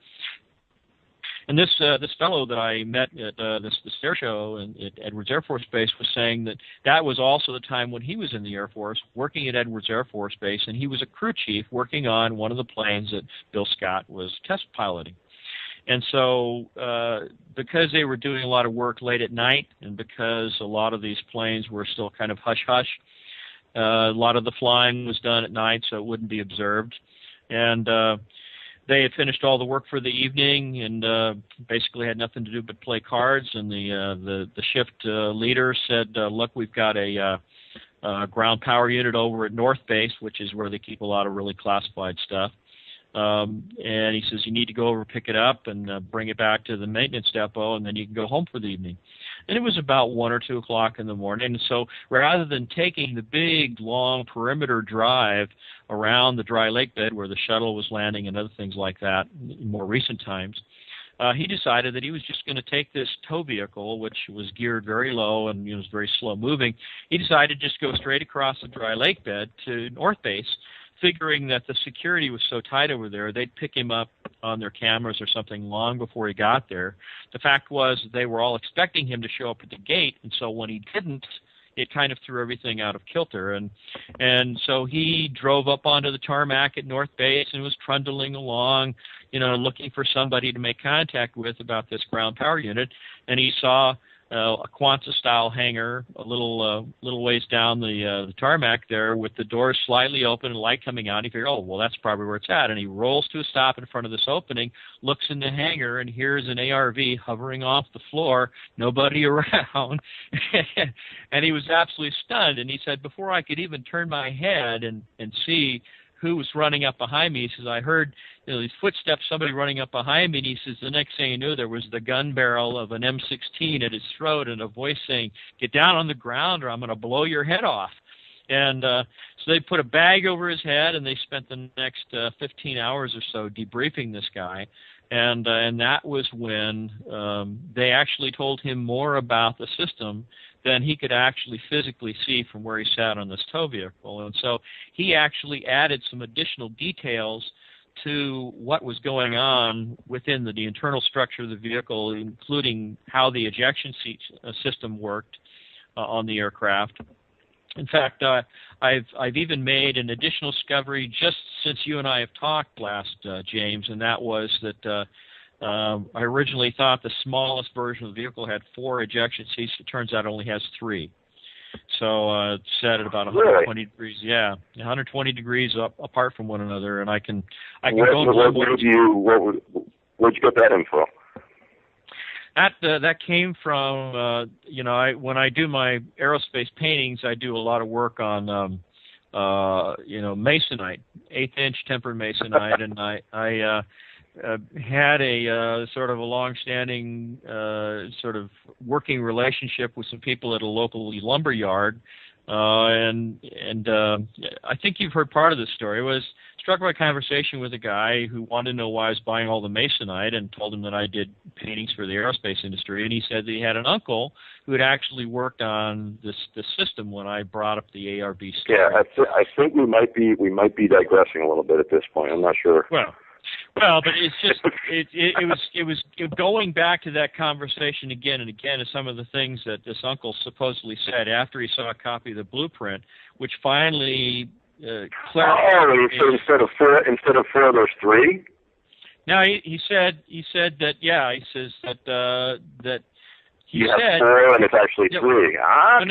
And this fellow that I met at this air show at Edwards Air Force Base was saying that was also the time when he was in the Air Force, working at Edwards Air Force Base, and he was a crew chief working on one of the planes that Bill Scott was test piloting. And so because they were doing a lot of work late at night, and because a lot of these planes were still kind of hush-hush, a lot of the flying was done at night so it wouldn't be observed. And they had finished all the work for the evening and basically had nothing to do but play cards. And the shift leader said, look, we've got a ground power unit over at North Base, which is where they keep a lot of really classified stuff. And he says, you need to go over, pick it up, and bring it back to the maintenance depot, and then you can go home for the evening. And it was about 1 or 2 o'clock in the morning. And so rather than taking the big, long perimeter drive around the dry lake bed where the shuttle was landing and other things like that in more recent times, he decided that he was just going to take this tow vehicle, which was geared very low and was very slow moving. He decided to just go straight across the dry lake bed to North Base, figuring that the security was so tight over there, they'd pick him up on their cameras or something long before he got there. The fact was they were all expecting him to show up at the gate, and so when he didn't, it kind of threw everything out of kilter. And so he drove up onto the tarmac at North Base and was trundling along, looking for somebody to make contact with about this ground power unit. And he saw a Quonset-style hangar a little ways down the tarmac there with the doors slightly open and light coming out. He figured, oh, well, that's probably where it's at. And he rolls to a stop in front of this opening, looks in the hangar, and here's an ARV hovering off the floor, nobody around. And he was absolutely stunned. And he said, before I could even turn my head and see who was running up behind me, he says, I heard these footsteps, somebody running up behind me, and he says, the next thing he knew, there was the gun barrel of an M16 at his throat and a voice saying, get down on the ground or I'm going to blow your head off. And so they put a bag over his head, and they spent the next 15 hours or so debriefing this guy. And that was when they actually told him more about the system than he could actually physically see from where he sat on this tow vehicle. And so he actually added some additional details to what was going on within the internal structure of the vehicle, including how the ejection seat system worked on the aircraft. In fact, I've even made an additional discovery just since you and I have talked last, James, and that was that I originally thought the smallest version of the vehicle had 4 ejection seats. It turns out it only has 3. So it's set at about 120 degrees. Yeah, 120 degrees apart from one another, and I can go. Where'd you get that info? That came from when I do my aerospace paintings, I do a lot of work on masonite, 1/8-inch tempered masonite, and I had a sort of a long-standing sort of working relationship with some people at a local lumber yard, and I think you've heard part of this story. I was struck by a conversation with a guy who wanted to know why I was buying all the masonite, and told him that I did paintings for the aerospace industry, and he said that he had an uncle who had actually worked on this system when I brought up the ARB story. Yeah, I think we might be digressing a little bit at this point. I'm not sure. Well, but it's just it was going back to that conversation again and again to some of the things that this uncle supposedly said after he saw a copy of the blueprint, which finally clarified. So instead of 4, there's 3. No, he said that he says that. You have 4 and it's actually 3. Okay. All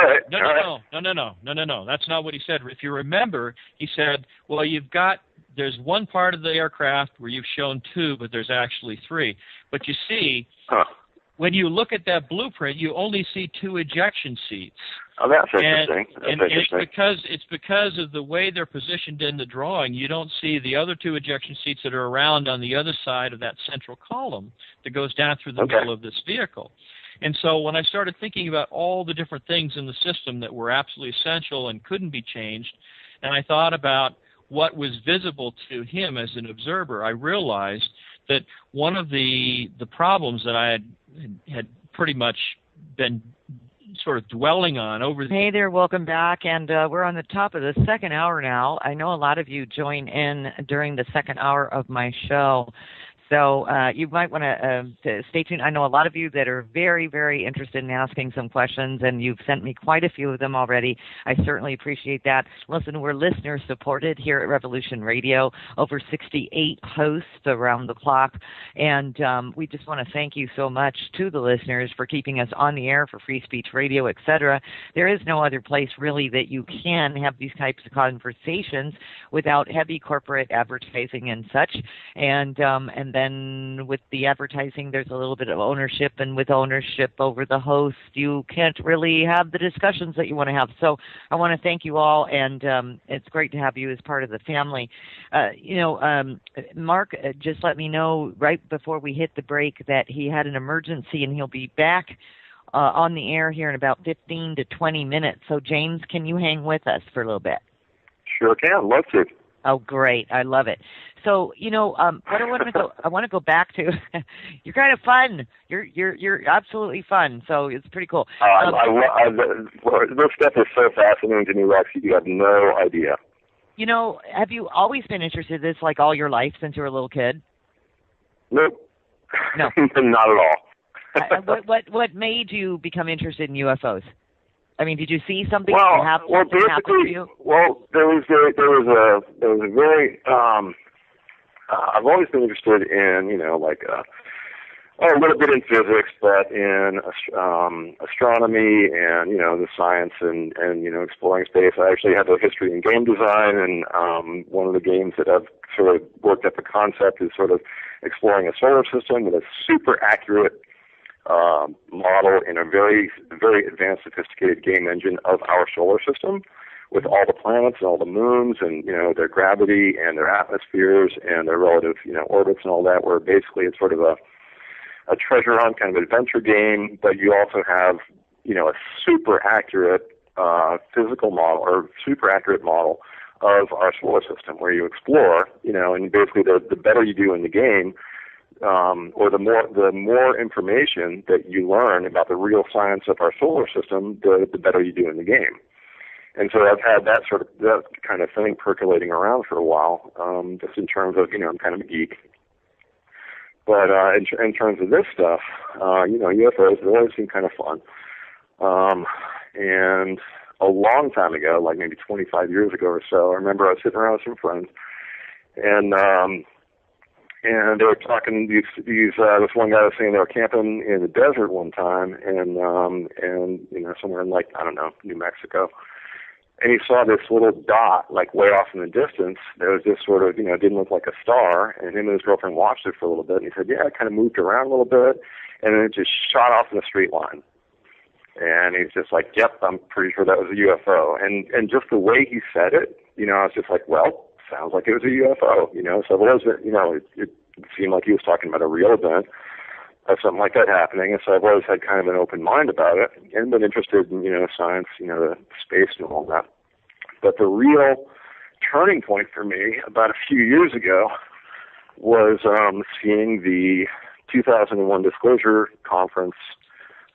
right. No. That's not what he said. If you remember, he said, well, there's one part of the aircraft where you've shown 2, but there's actually 3. But you see, when you look at that blueprint, you only see 2 ejection seats. Oh, that's interesting. It's because of the way they're positioned in the drawing. You don't see the other 2 ejection seats that are around on the other side of that central column that goes down through the middle of this vehicle. And so when I started thinking about all the different things in the system that were absolutely essential and couldn't be changed, and I thought about what was visible to him as an observer, I realized that one of the problems that I had pretty much been sort of dwelling on over the... Hey there, welcome back, and we're on the top of the second hour now. I know a lot of you join in during the second hour of my show. So you might want to stay tuned. I know a lot of you that are very, very interested in asking some questions, and you've sent me quite a few of them already. I certainly appreciate that. Listen, we're listener-supported here at Revolution Radio, over 68 hosts around the clock, and we just want to thank you so much to the listeners for keeping us on the air for Free Speech Radio, etc. There is no other place really that you can have these types of conversations without heavy corporate advertising and such, and then with the advertising, there's a little bit of ownership, and with ownership over the host, you can't really have the discussions that you want to have. So I want to thank you all, and it's great to have you as part of the family. Mark just let me know right before we hit the break that he had an emergency, and he'll be back on the air here in about 15 to 20 minutes. So, James, can you hang with us for a little bit? Sure can. Love to. Oh, great. I love it. So, what I want to go back to, you're kind of fun. You're absolutely fun. So it's pretty cool. This stuff is so fascinating to me, Roxy. You have no idea. Have you always been interested in this like all your life since you were a little kid? Nope. No. Not at all. What made you become interested in UFOs? I mean, did you see something Well, happen basically, to you? well, there was a very I've always been interested in, like a little bit in physics, but in astronomy and the science and exploring space. I actually have a history in game design, and one of the games that I've sort of worked up the concept is sort of exploring a solar system with a super accurate model in a very, very advanced, sophisticated game engine of our solar system, with all the planets and all the moons and their gravity and their atmospheres and their relative orbits and all that. Where basically it's sort of a treasure hunt kind of adventure game, but you also have a super accurate physical model or super accurate model of our solar system, where you explore, and basically the better you do in the game, or the more information that you learn about the real science of our solar system, the better you do in the game. And so I've had that kind of thing percolating around for a while, just in terms of, I'm kind of a geek. But in terms of this stuff, UFOs, they always seem kind of fun. And a long time ago, like maybe 25 years ago or so, I remember I was sitting around with some friends, and they were talking. This one guy was saying they were camping in the desert one time, and somewhere in, like, I don't know, New Mexico. And he saw this little dot, like, way off in the distance. There was this sort of, didn't look like a star. And him and his girlfriend watched it for a little bit. And he said, yeah, it kind of moved around a little bit. And then it just shot off in a straight line. And he's just like, yep, I'm pretty sure that was a UFO. And just the way he said it, I was just like, well, sounds like it was a UFO, So it wasn't, it seemed like he was talking about a real event of something like that happening. And so I've always had kind of an open mind about it and been interested in, science, the space and all that. But the real turning point for me about a few years ago was seeing the 2001 Disclosure Conference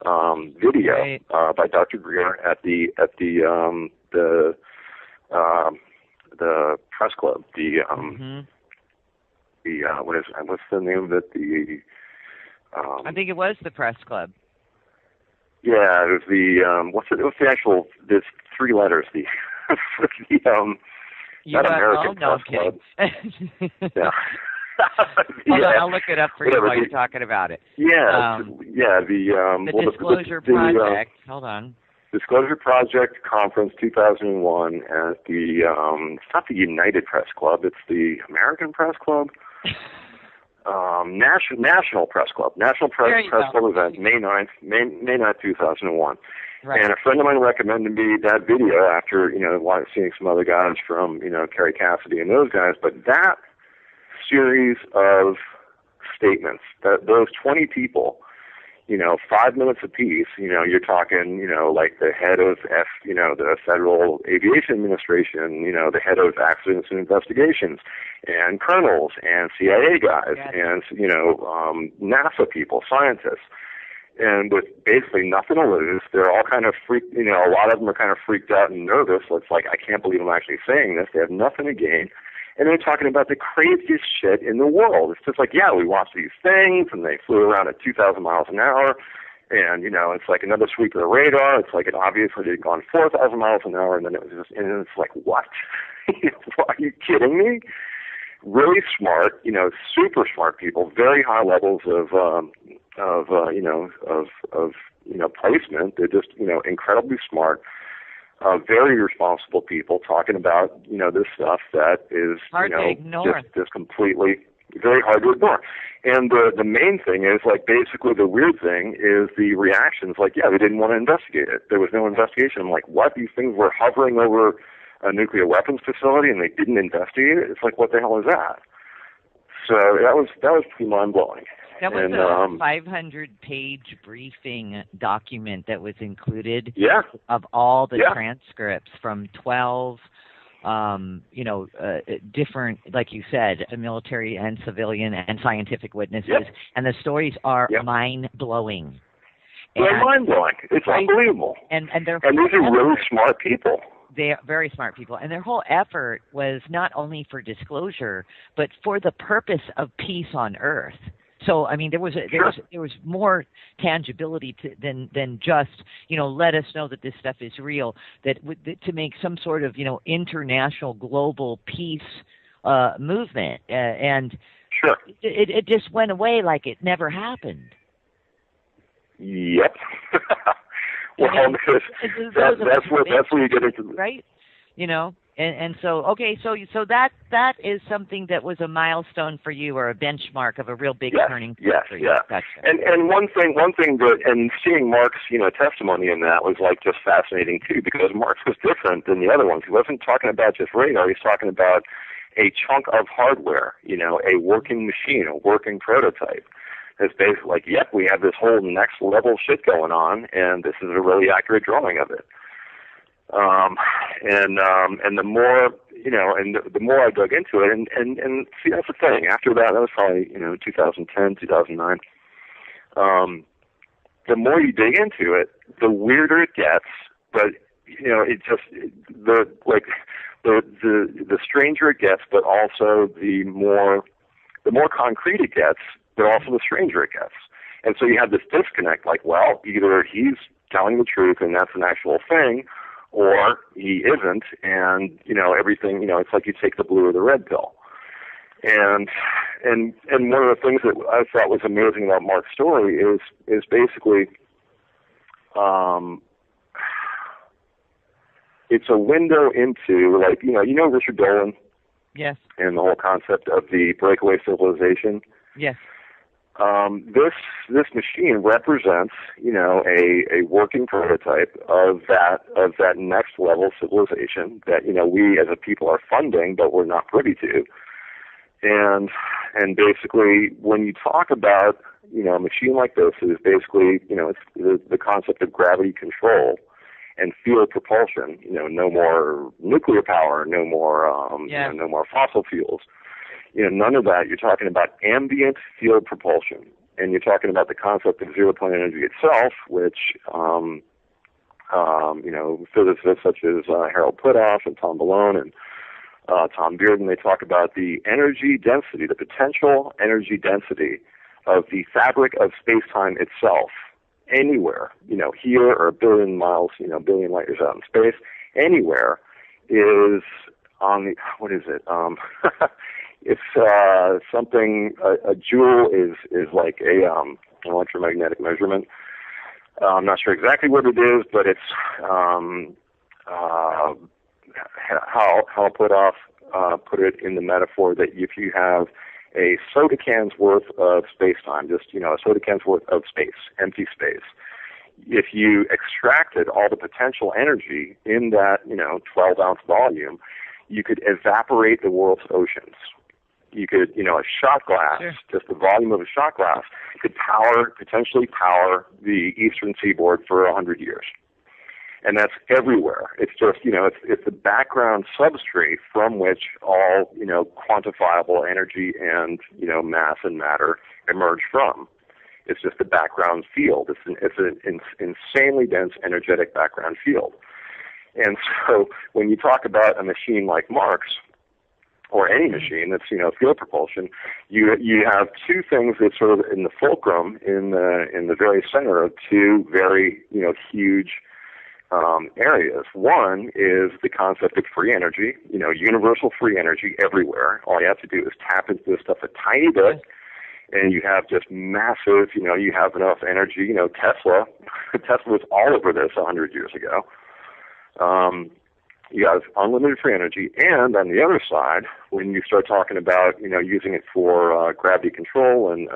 video by Dr. Greer at the press club. What's the name of it? I think it was the press club. Yeah, it was the what's the actual? There's 3 letters. The that American no, press club. Yeah. Hold on, I'll look it up for you while you're talking about it. Yeah, the Disclosure Project. Hold on. Disclosure Project Conference 2001 at the it's not the United Press Club, it's the American Press Club. National Press Club. National Press Club event, May 9th, 2001. Right. And a friend of mine recommended me that video after, seeing some other guys from, Kerry Cassidy and those guys. But that series of statements, those 20 people, 5 minutes apiece, you're talking, like the head of the Federal Aviation Administration, the head of Accidents and Investigations, and colonels, and CIA guys, and, NASA people, scientists. And with basically nothing to lose, they're all kind of freaked, a lot of them are kind of freaked out and nervous. It's like, I can't believe I'm actually saying this. They have nothing to gain. And they're talking about the craziest shit in the world. It's just like, yeah, we watched these things, and they flew around at 2,000 miles an hour, and, it's like another sweep of the radar. It's like it obviously had gone 4,000 miles an hour, and then it was just, and it's like, what? Are you kidding me? Really smart, super smart people, very high levels of placement. They're just, incredibly smart. Very responsible people talking about, this stuff that is, hard to ignore. Just completely very hard to ignore. And the main thing is, like, basically the weird thing is the reactions, like, yeah, they didn't want to investigate it. There was no investigation. I'm like, what? These things were hovering over a nuclear weapons facility and they didn't investigate it? It's like, what the hell is that? So that was pretty mind-blowing. That was a 500-page briefing document that was included of all the transcripts from 12, different, like you said, military and civilian and scientific witnesses. Yep. And the stories are mind-blowing. They're mind-blowing. It's unbelievable. And these are really smart people. They're very smart people. And their whole effort was not only for disclosure, but for the purpose of peace on Earth. So I mean, there was more tangibility than just let us know that this stuff is real. That to make some sort of international global peace movement, and sure, it just went away like it never happened. Yep. Well, that's where you get into right. And so okay, so that is something that was a milestone for you, or a benchmark of a real big turning point for you. Yeah. Gotcha. And one thing that, and seeing Mark's testimony in that was like just fascinating too, because Mark's was different than the other ones. He wasn't talking about just radar. He's talking about a chunk of hardware, a working machine, a working prototype. It's basically like, yep, we have this whole next level shit going on, and this is a really accurate drawing of it. And the more, and the more I dug into it, and see, that's the thing. After that was probably, 2010, 2009. The more you dig into it, the weirder it gets, but, it just, the stranger it gets, but also the more concrete it gets, but also the stranger it gets. And so you have this disconnect, like, well, either he's telling the truth and that's an actual thing, or he isn't, and, everything, it's like you take the blue or the red pill. And one of the things that I thought was amazing about Mark's story is basically, it's a window into, like, Richard Dolan? Yes. And the whole concept of the breakaway civilization? Yes. This machine represents, a working prototype of that next level civilization that, we as a people are funding, but we're not privy to. And basically, when you talk about, a machine like this, is basically, it's the concept of gravity control and field propulsion. No more nuclear power, no more, no more fossil fuels. None of that. You're talking about ambient field propulsion, and you're talking about the concept of zero-point energy itself, which, physicists such as Harold Puthoff and Tom Balone and Tom Bearden, they talk about the energy density, the potential energy density of the fabric of space-time itself, anywhere, here or a billion miles, billion light years out in space, anywhere is on the, what is it? It's something, a joule is like an electromagnetic measurement. I'm not sure exactly what it is, but it's how Puthoff put it in the metaphor that if you have a soda can's worth of space-time, just, a soda can's worth of space, empty space, if you extracted all the potential energy in that, 12-ounce volume, you could evaporate the world's oceans. You could, a shot glass, sure, just the volume of a shot glass, could potentially power the eastern seaboard for 100 years. And that's everywhere. It's just, it's the background substrate from which all, quantifiable energy and, mass and matter emerge from. It's just the background field. It's an insanely dense, energetic background field. And so when you talk about a machine like Mark's, or any machine that's, field propulsion, you have two things that sort of in the fulcrum, in the very center of two very, huge areas. One is the concept of free energy, universal free energy everywhere. All you have to do is tap into this stuff a tiny bit, and you have just massive, you have enough energy. Tesla was all over this 100 years ago. You have unlimited free energy, and on the other side, when you start talking about, using it for gravity control and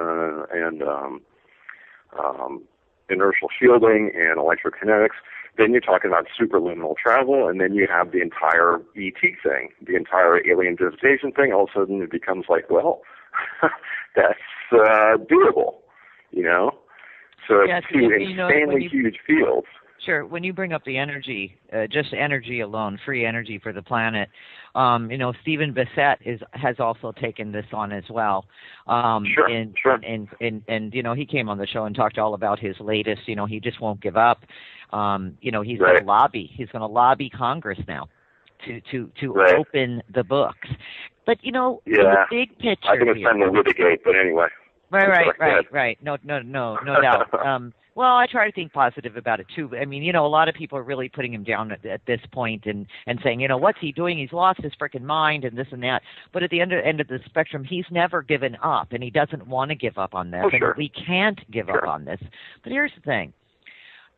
inertial shielding and electrokinetics, then you're talking about superluminal travel, and then you have the entire ET thing, the entire alien visitation thing. All of a sudden, it becomes like, well, that's doable, So it's two insanely huge fields. Sure. When you bring up the energy, just energy alone, free energy for the planet, Stephen Bissett has also taken this on as well. Sure. And he came on the show and talked all about his latest. He just won't give up. He's right, going to lobby. He's going to lobby Congress now to right, open the books. But in yeah, the big picture, I'm going to send the litigate. But anyway. Right. No doubt. Well, I try to think positive about it too. I mean, a lot of people are really putting him down at this point and saying, what's he doing? He's lost his freaking mind and this and that. But at the end of the spectrum, he's never given up, and he doesn't want to give up on this. Oh, sure. And we can't give up on this. But here's the thing.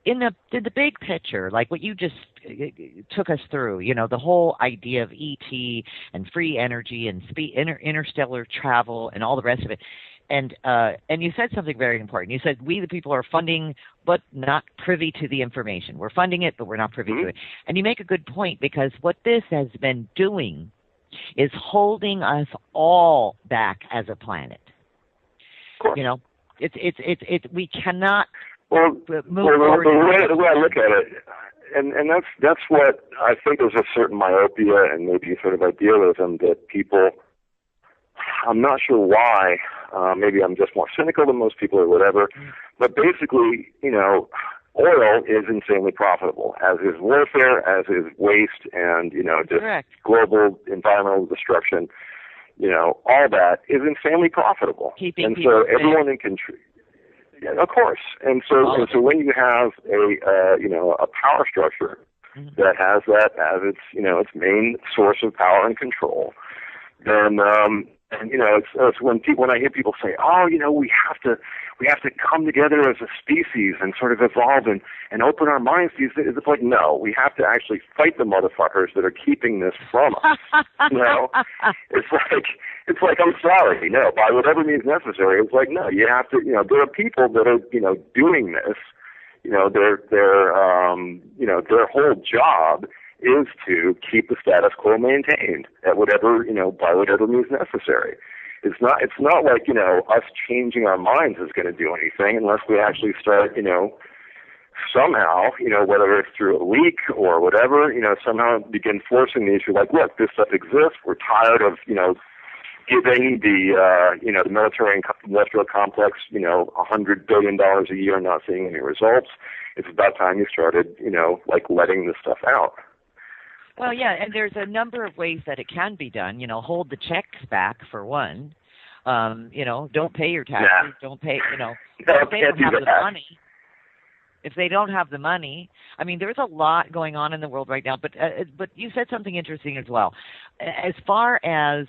In the big picture, like what you just took us through, the whole idea of ET and free energy and interstellar travel and all the rest of it. And you said something very important. You said we, the people, are funding but not privy to the information. We're funding it, but we're not privy to it. And you make a good point, because what this has been doing is holding us all back as a planet. Of course. We cannot move forward. The way I look at it, and that's what I think there's a certain myopia and maybe sort of idealism that people. I'm not sure why. Maybe I'm just more cynical than most people or whatever. But basically, oil is insanely profitable, as is warfare, as is waste, and, just Correct. Global environmental destruction. All that is insanely profitable. Keeping so everyone in control. Yeah, of course. And so when you have a power structure that has that as its main source of power and control, then it's when I hear people say, we have to come together as a species and sort of evolve and open our minds to these things. It's like, no, we have to actually fight the motherfuckers that are keeping this from us. It's like I'm sorry, by whatever means necessary. It's like, no, you have to, there are people that are doing this. Their whole job is to keep the status quo maintained at whatever, by whatever means necessary. It's not like, us changing our minds is going to do anything unless we actually start, somehow, whether it's through a leak or whatever, somehow begin forcing the issue like, look, this stuff exists. We're tired of, giving the military and industrial complex, $100 billion a year and not seeing any results. It's about time you started, letting this stuff out. Well, yeah, and there's a number of ways that it can be done. Hold the checks back for one. Don't pay your taxes. Don't pay. If they don't have the money. If they don't have the money, I mean, there's a lot going on in the world right now. But you said something interesting as well, as far as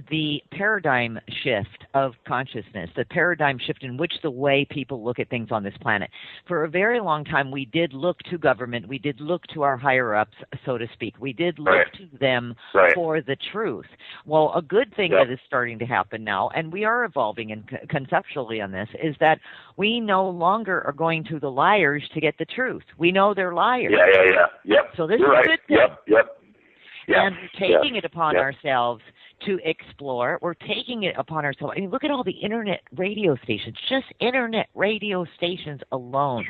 the paradigm shift of consciousness, the paradigm shift in which the way people look at things on this planet. For a very long time, we did look to government. We did look to our higher-ups, so to speak. We did look to them for the truth. Well, a good thing that is starting to happen now, and we are evolving conceptually on this, is that we no longer are going to the liars to get the truth. We know they're liars. Yep. So this is a good thing. Yep. And we're taking it upon ourselves to explore. We're taking it upon ourselves. I mean, look at all the internet radio stations, just internet radio stations alone,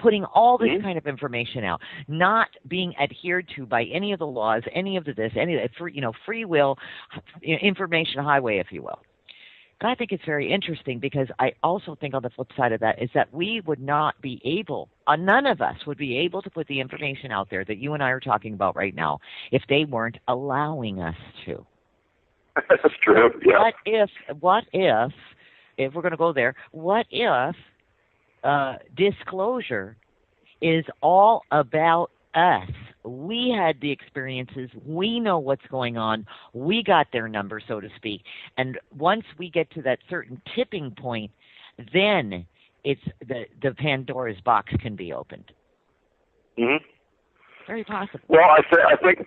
putting all this kind of information out, not being adhered to by any of the laws, any of this, any of the free will, information highway, if you will. I think it's very interesting, because I also think on the flip side of that is that we would not be able, none of us would be able to put the information out there that you and I are talking about right now if they weren't allowing us to. That's true. Yeah. What if we're going to go there, what if disclosure is all about us? We had the experiences. We know what's going on. We got their number, so to speak. And once we get to that certain tipping point, then it's the Pandora's box can be opened. Mm-hmm. Very possible. Well, I think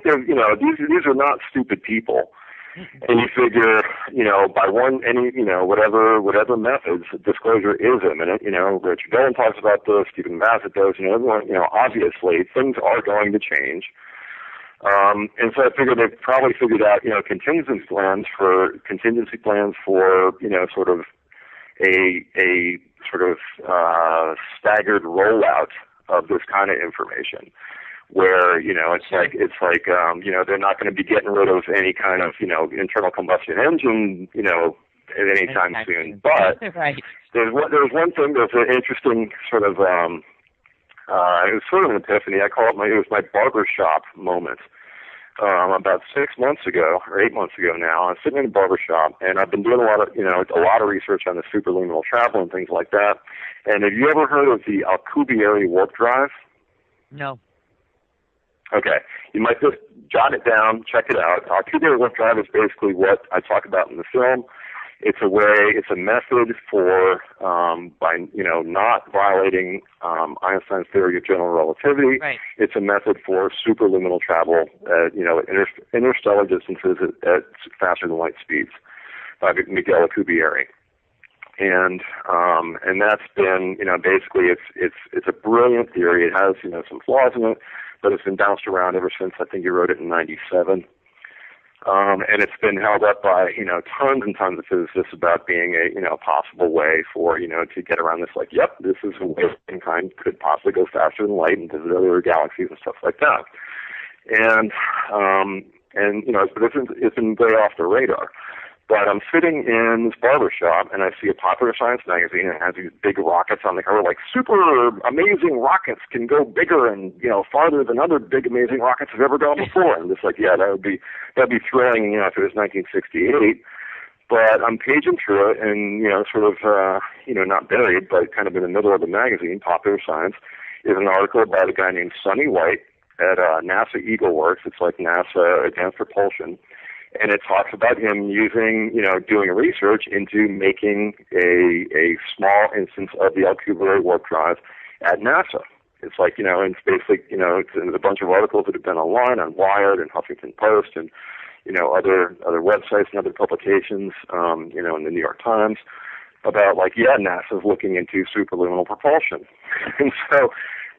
there's, these are not stupid people. And you figure, by whatever methods, disclosure is imminent. Richard Dolan talks about this, Stephen Bassett does, everyone, obviously things are going to change. And so I figured they've probably figured out, contingency plans for, sort of a sort of staggered rollout of this kind of information. Where, it's like they're not going to be getting rid of any kind of, internal combustion engine, at any time soon. But there's one thing that's an interesting sort of, it was sort of an epiphany. I call it it was my barbershop moment. about 6 months ago, or 8 months ago now. I'm sitting in a barber shop, and I've been doing a lot of research on the superluminal travel and things like that. And have you ever heard of the Alcubierre warp drive? No. Okay. You might just jot it down, check it out. Alcubierre warp drive is basically what I talk about in the film. It's a method for, not violating Einstein's theory of general relativity. Right. It's a method for superluminal travel at, interstellar distances at faster than light speeds by Miguel Alcubierre. And that's been, basically it's a brilliant theory. It has, some flaws in it, but it's been bounced around ever since. I think he wrote it in 1997. And it's been held up by, tons and tons of physicists about being a possible way for, to get around this, this is a way mankind could possibly go faster than light and visit other galaxies and stuff like that. But it's been way off the radar. But I'm sitting in this barber shop, and I see a popular science magazine, and it has these big rockets on the cover, like super amazing rockets can go bigger and, farther than other big amazing rockets have ever gone before. And just that'd be thrilling, if it was 1968. But I'm paging through it, and, not buried, but kind of in the middle of the magazine, Popular Science, is an article about a guy named Sonny White at NASA Eagle Works. It's like NASA Advanced Propulsion. And it talks about him using, doing research into making a small instance of the Alcubierre warp drive at NASA. It's like, and it's basically, it's a bunch of articles that have been online on Wired and Huffington Post and, other websites and other publications, in the New York Times about NASA's looking into superluminal propulsion. And so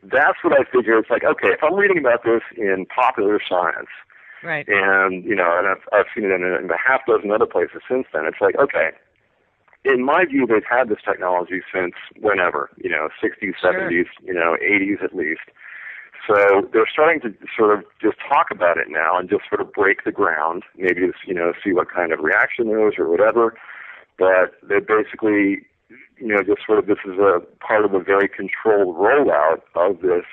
that's what I figure. It's like, okay, if I'm reading about this in Popular Science, right. And, and I've seen it in a half dozen other places since then. It's like, okay, in my view, they've had this technology since whenever, 60s, 70s, 80s at least. So they're starting to sort of just talk about it now and just sort of break the ground, maybe to, see what kind of reaction there is or whatever. But they're basically, just sort of, this is a part of a very controlled rollout of this,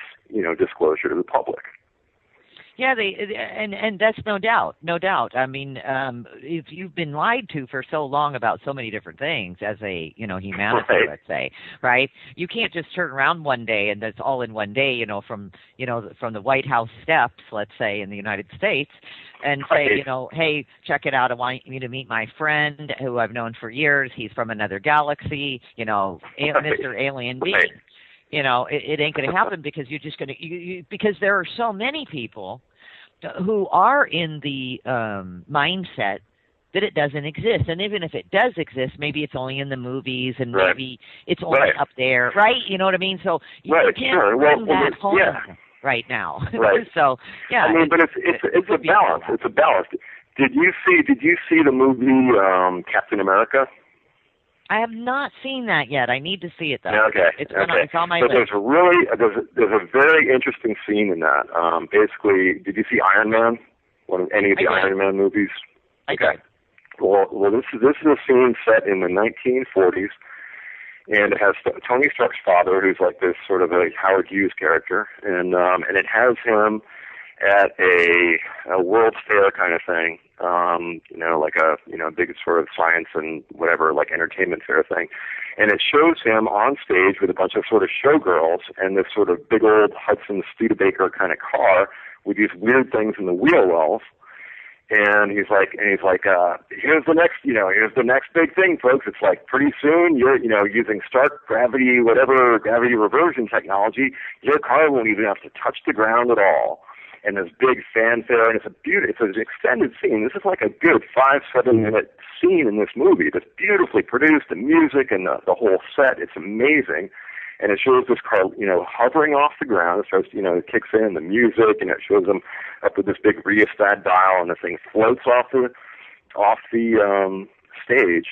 disclosure to the public. Yeah, and that's no doubt. I mean, if you've been lied to for so long about so many different things as a, humanity, right. Let's say, right? You can't just turn around one day and that's all in one day, from the White House steps, let's say, in the United States, and say, right. Hey, check it out. I want you to meet my friend who I've known for years. He's from another galaxy, right. Mr. Alien Being. Right. It ain't going to happen because you're just going to, because there are so many people who are in the mindset that it doesn't exist. And even if it does exist, maybe it's only in the movies and right. maybe it's only right. up there, right? You know what I mean? So you right. can't sure. bring that home yeah. right now. Right. So, yeah. I mean, but it's a balance. It's a balance. Did you see the movie Captain America? I have not seen that yet. I need to see it, though. Okay. It's on my list. There's a very interesting scene in that. Basically, did you see Iron Man? Any of the Iron Man movies? Okay. Well, this is a scene set in the 1940s, and it has Tony Stark's father, who's like this sort of a Howard Hughes character, and it has him at a World's Fair kind of thing, like a big sort of science and whatever, like entertainment fair thing. And it shows him on stage with a bunch of sort of showgirls and this sort of big old Hudson Studebaker kind of car with these weird things in the wheel wells. And he's like, here's the next big thing, folks. It's like pretty soon you're, using Stark gravity reversion technology, your car won't even have to touch the ground at all. And this big fanfare, and it's an extended scene. This is like a good 5-7 minute scene in this movie. It's beautifully produced, the music and the whole set. It's amazing. And it shows this car, hovering off the ground. It starts, it kicks in the music, and it shows them up with this big rheostat dial, and the thing floats off the stage.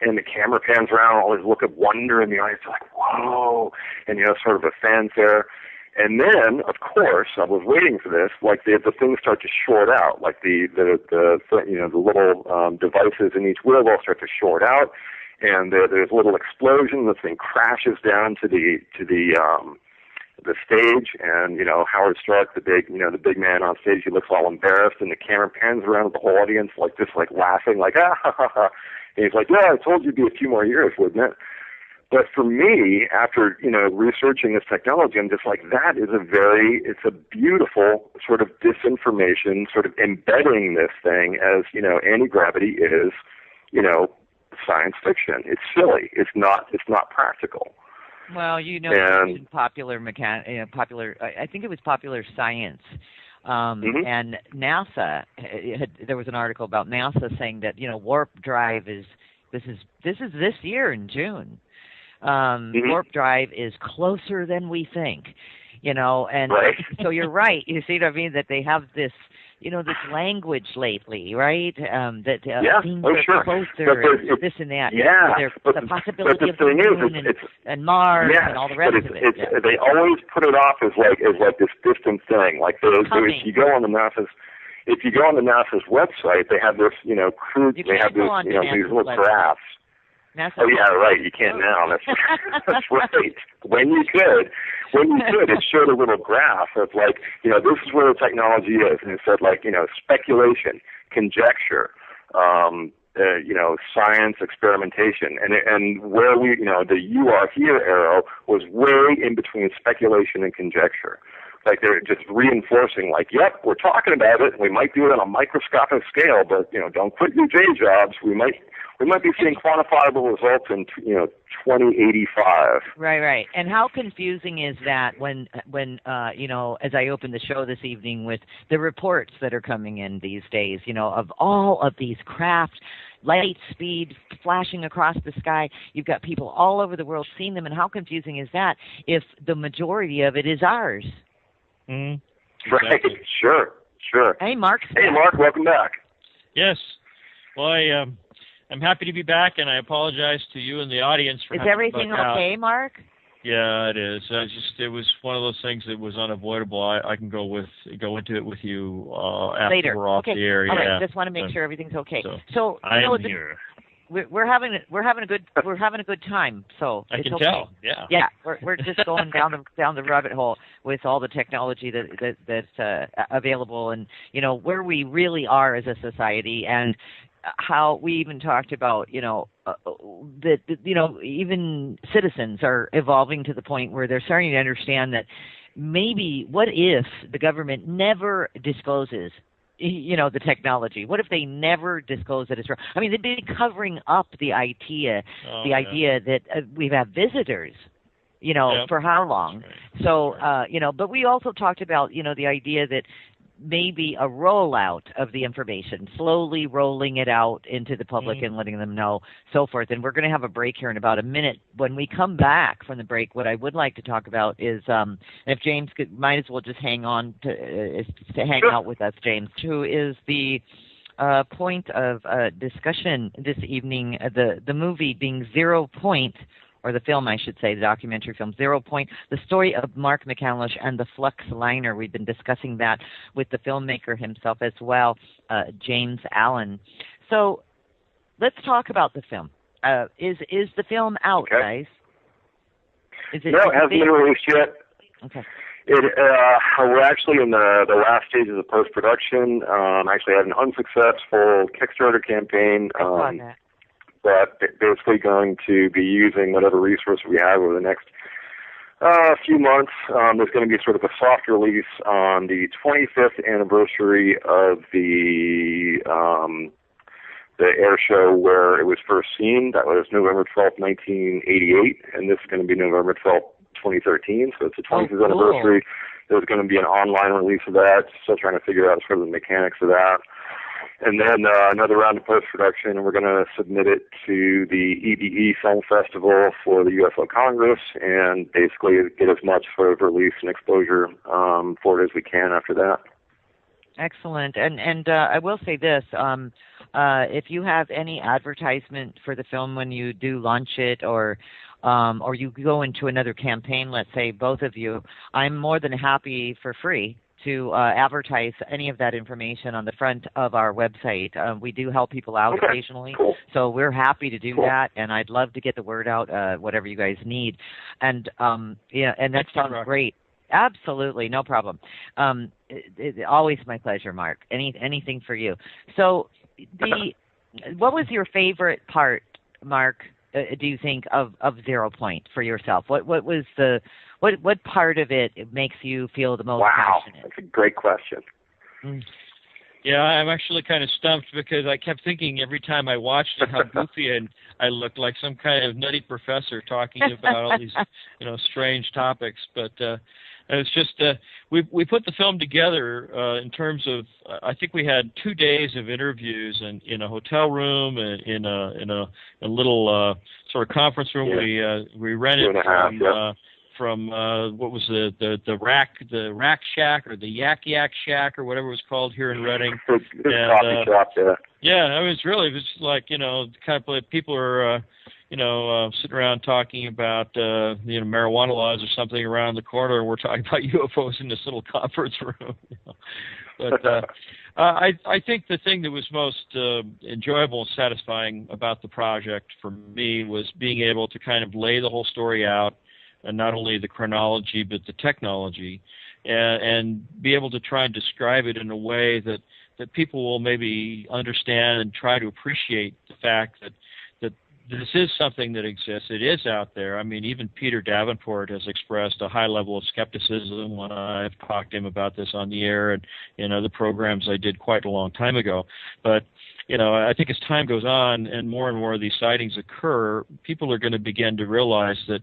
And the camera pans around, all this look of wonder in the eyes, like, whoa, and, sort of a fanfare. And then, of course, I was waiting for this. Like the things start to short out, like the little devices in each wheel will start to short out, and there's a little explosion. The thing crashes down to the the stage, and Howard Stark, the big man on stage, he looks all embarrassed, and the camera pans around with the whole audience just laughing, ah ha ha ha. And he's like, yeah, I told you it'd be a few more years, wouldn't it? But for me, after researching this technology, I'm just like, it's a beautiful sort of disinformation, sort of embedding this thing as anti-gravity is science fiction. It's silly. It's not practical. Well, popular I think it was Popular Science. And NASA, there was an article about NASA saying that warp drive is this year in June. Warp drive is closer than we think, and right. So you're right. You see what I mean? That they have this this language lately, right? That things are closer, this and that. Yeah, but the possibility of the moon and Mars and all the rest of it. They always put it off as this distant thing. Like if you go on the NASA's website, they have this crude. They have this these little graphs. NASA yeah, right. You can't now. That's right. When you could, it showed a little graph of this is where the technology is, and it said speculation, conjecture, science, experimentation, and where the "you are here" arrow was way in between speculation and conjecture. They're just reinforcing, yep, we're talking about it. We might do it on a microscopic scale, but don't quit your day jobs. We might be seeing quantifiable results in 2085. Right. And how confusing is that when as I open the show this evening with the reports that are coming in these days, of all of these craft, light speed flashing across the sky. You've got people all over the world seeing them, and how confusing is that if the majority of it is ours? Right. Sure. Hey, Mark. Hey, Mark. Welcome back. Yes. Well, I'm happy to be back, and I apologize to you and the audience for. Is everything okay, Mark? Yeah, it is. It was one of those things that was unavoidable. I can go into it with you after later. We're off the air. All right. Yeah. Just want to make sure everything's okay. So I'm here. We're having a good time. So I can okay. tell. Yeah. Yeah. We're just going down the rabbit hole with all the technology that's available, and where we really are as a society, and how we even talked about that even citizens are evolving to the point where they're starting to understand that maybe what if the government never discloses the technology? What if they never disclose that it's wrong? I mean, they've been covering up the idea that we have visitors, for how long? Right. So, but we also talked about, the idea that maybe a rollout of the information, slowly rolling it out into the public and letting them know, so forth. And we're going to have a break here in about a minute. When we come back from the break, what I would like to talk about is, if James might as well just hang on to hang out with us, James, who is the point of discussion this evening, the movie being 0 Point, or the film, I should say, the documentary film, 0 Point, the story of Mark McCandlish and the Flux Liner. We've been discussing that with the filmmaker himself as well, James Allen. So let's talk about the film. Is the film out, guys? No, it hasn't been released yet. Okay. We're actually in the last stages of post-production. Actually had an unsuccessful Kickstarter campaign. But basically going to be using whatever resource we have over the next few months. There's going to be sort of a soft release on the 25th anniversary of the air show where it was first seen. That was November 12th, 1988, and this is going to be November 12th, 2013. So it's the 25th anniversary. There's going to be an online release of that. Still trying to figure out sort of the mechanics of that. And then another round of post-production, and we're going to submit it to the EBE Film Festival for the UFO Congress and basically get as much sort of release and exposure for it as we can after that. Excellent. And I will say this, if you have any advertisement for the film when you do launch it, or you go into another campaign, let's say both of you, I'm more than happy for free to advertise any of that information on the front of our website. We do help people out occasionally, so we're happy to do that, and I'd love to get the word out, whatever you guys need. And and that sounds great. Absolutely, no problem. Always my pleasure, Mark. Anything for you. So, what was your favorite part, Mark? Do you think of 0 Point for yourself? What was what part of it makes you feel the most passionate? That's a great question. Yeah, I'm actually kind of stumped because I kept thinking every time I watched it how goofy and I looked like some kind of nutty professor talking about all these, strange topics. But it's just we put the film together in terms of I think we had 2 days of interviews in a hotel room and in a little sort of conference room we rented from what was the Rack Shack or the Yak Shack or whatever it was called here in Reading. Coffee shop, yeah. Yeah, it was like kind of like people are sitting around talking about marijuana laws or something around the corner, and we're talking about UFOs in this little conference room. But I think the thing that was most enjoyable and satisfying about the project for me was being able to kind of lay the whole story out, and not only the chronology but the technology, and be able to try and describe it in a way that people will maybe understand and try to appreciate the fact that this is something that exists. It is out there. I mean, even Peter Davenport has expressed a high level of skepticism when I've talked to him about this on the air and in other programs I did quite a long time ago. But I think as time goes on and more of these sightings occur, people are going to begin to realize that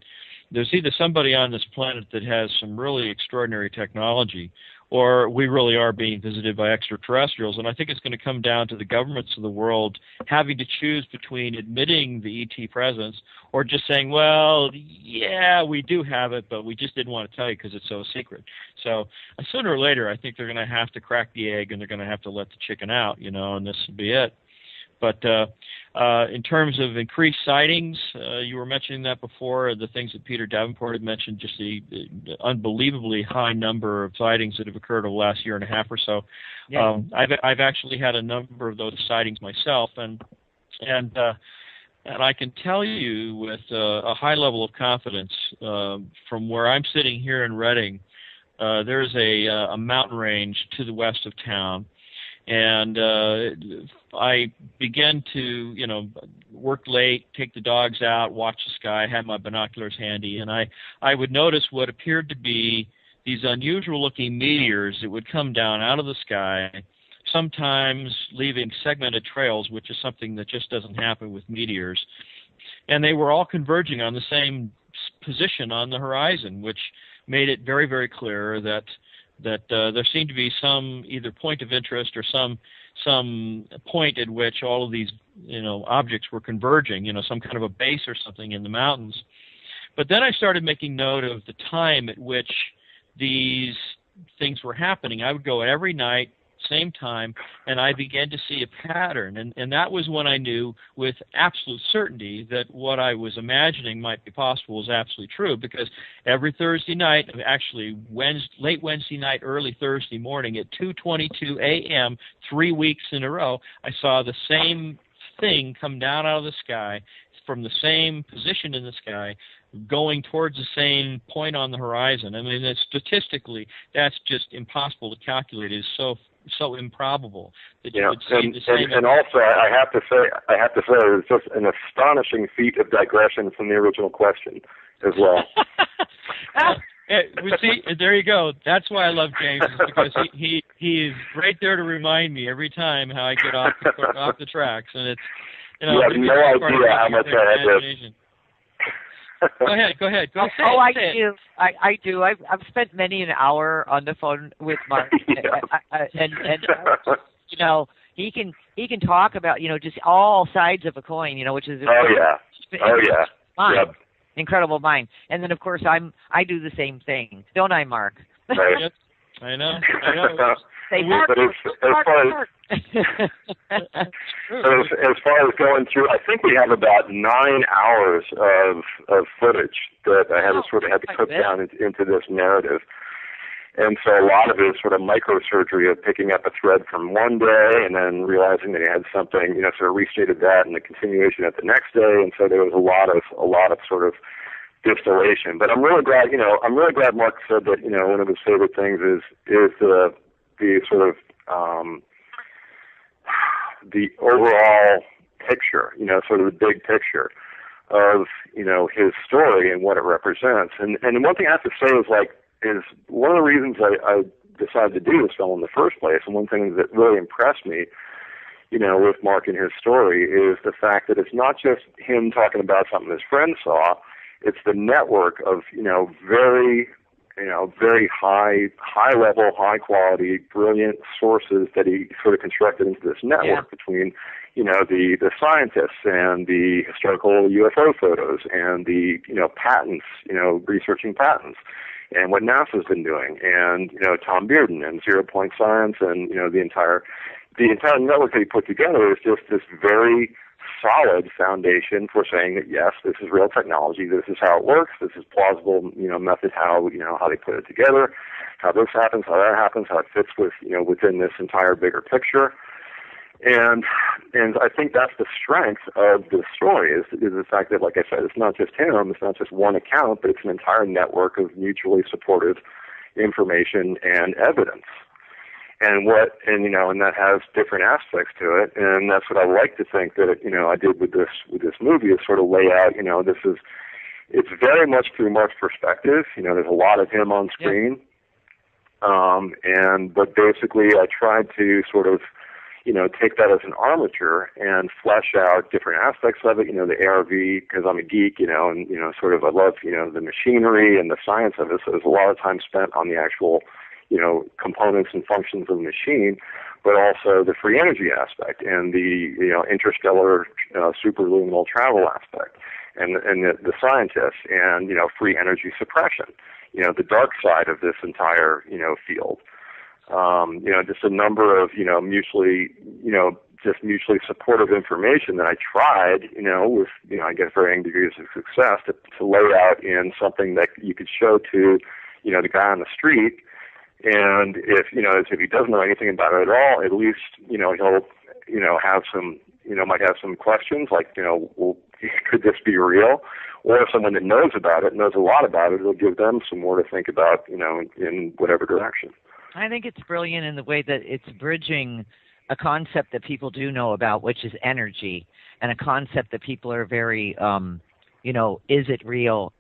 there's either somebody on this planet that has some really extraordinary technology, or we really are being visited by extraterrestrials. And I think it's going to come down to the governments of the world having to choose between admitting the ET presence or just saying, well, yeah, we do have it, but we just didn't want to tell you because it's so secret. So sooner or later, I think they're going to have to crack the egg and they're going to have to let the chicken out, and this will be it. But in terms of increased sightings, you were mentioning that before, the things that Peter Davenport had mentioned, just the unbelievably high number of sightings that have occurred over the last year and a half or so. Yeah. I've actually had a number of those sightings myself, and I can tell you with a high level of confidence from where I'm sitting here in Reading, there's a mountain range to the west of town. And I began to, work late, take the dogs out, watch the sky, have my binoculars handy, and I would notice what appeared to be these unusual-looking meteors that would come down out of the sky, sometimes leaving segmented trails, which is something that just doesn't happen with meteors. And they were all converging on the same position on the horizon, which made it very, very clear that there seemed to be some either point of interest or some point at which all of these objects were converging, some kind of a base or something in the mountains. But then I started making note of the time at which these things were happening. I would go every night, same time, and I began to see a pattern. And that was when I knew with absolute certainty that what I was imagining might be possible was absolutely true, because every Thursday night, actually late Wednesday night, early Thursday morning at 2:22 a.m., 3 weeks in a row, I saw the same thing come down out of the sky from the same position in the sky, going towards the same point on the horizon. I mean, statistically, that's just impossible to calculate. It is so improbable that you would see the same. And also, I have to say, it was just an astonishing feat of digression from the original question as well. See, there you go. That's why I love James, is because he is right there to remind me every time how I get off the tracks, and it's you have no idea how much I had to. Go ahead. I do. I've spent many an hour on the phone with Mark, and he can talk about just all sides of a coin, which is Yep. Incredible mind. And then of course I do the same thing, don't I, Mark? Right. Yep. I know. Say, Mark, but as far as going through, I think we have about 9 hours of footage that I had to put down into this narrative. And so a lot of it is sort of microsurgery of picking up a thread from one day and then realizing that he had something, sort of restated that and the continuation at the next day. And so there was a lot of sort of distillation. But I'm really glad, Mark said that, one of his favorite things is the sort of the overall picture, sort of the big picture of, his story and what it represents. And one thing I have to say is one of the reasons I decided to do this film in the first place, and one thing that really impressed me, with Mark and his story, is the fact that it's not just him talking about something his friend saw, it's the network of, very high level, high quality, brilliant sources that he sort of constructed into this network between, the scientists and the historical UFO photos and the, patents, researching patents and what NASA's been doing, and, Tom Bearden and 0 Point Science, and, the entire network that he put together is just this very solid foundation for saying that, yes, this is real technology, this is how it works, this is plausible, method how they put it together, how this happens, how that happens, how it fits with, within this entire bigger picture. And I think that's the strength of the story is the fact that, like I said, it's not just him, it's not just one account, but it's an entire network of mutually supportive information and evidence. And that has different aspects to it, and that's what I like to think that I did with this movie, is sort of lay out, it's very much through Mark's perspective. There's a lot of him on screen, but basically I tried to sort of take that as an armature and flesh out different aspects of it. The ARV, because I'm a geek, and sort of I love the machinery and the science of it. So there's a lot of time spent on the actual components and functions of the machine, but also the free energy aspect and the, interstellar superluminal travel aspect and the scientists and, free energy suppression, the dark side of this entire, field. Just a number of, mutually supportive information that I tried, with, I guess varying degrees of success to lay out in something that you could show to, the guy on the street. And if he doesn't know anything about it at all, at least, he'll, have some, might have some questions like, well, could this be real? Or if someone that knows about it, knows a lot about it, it'll give them some more to think about, in whatever direction. I think it's brilliant in the way that it's bridging a concept that people do know about, which is energy, and a concept that people are very, is it real?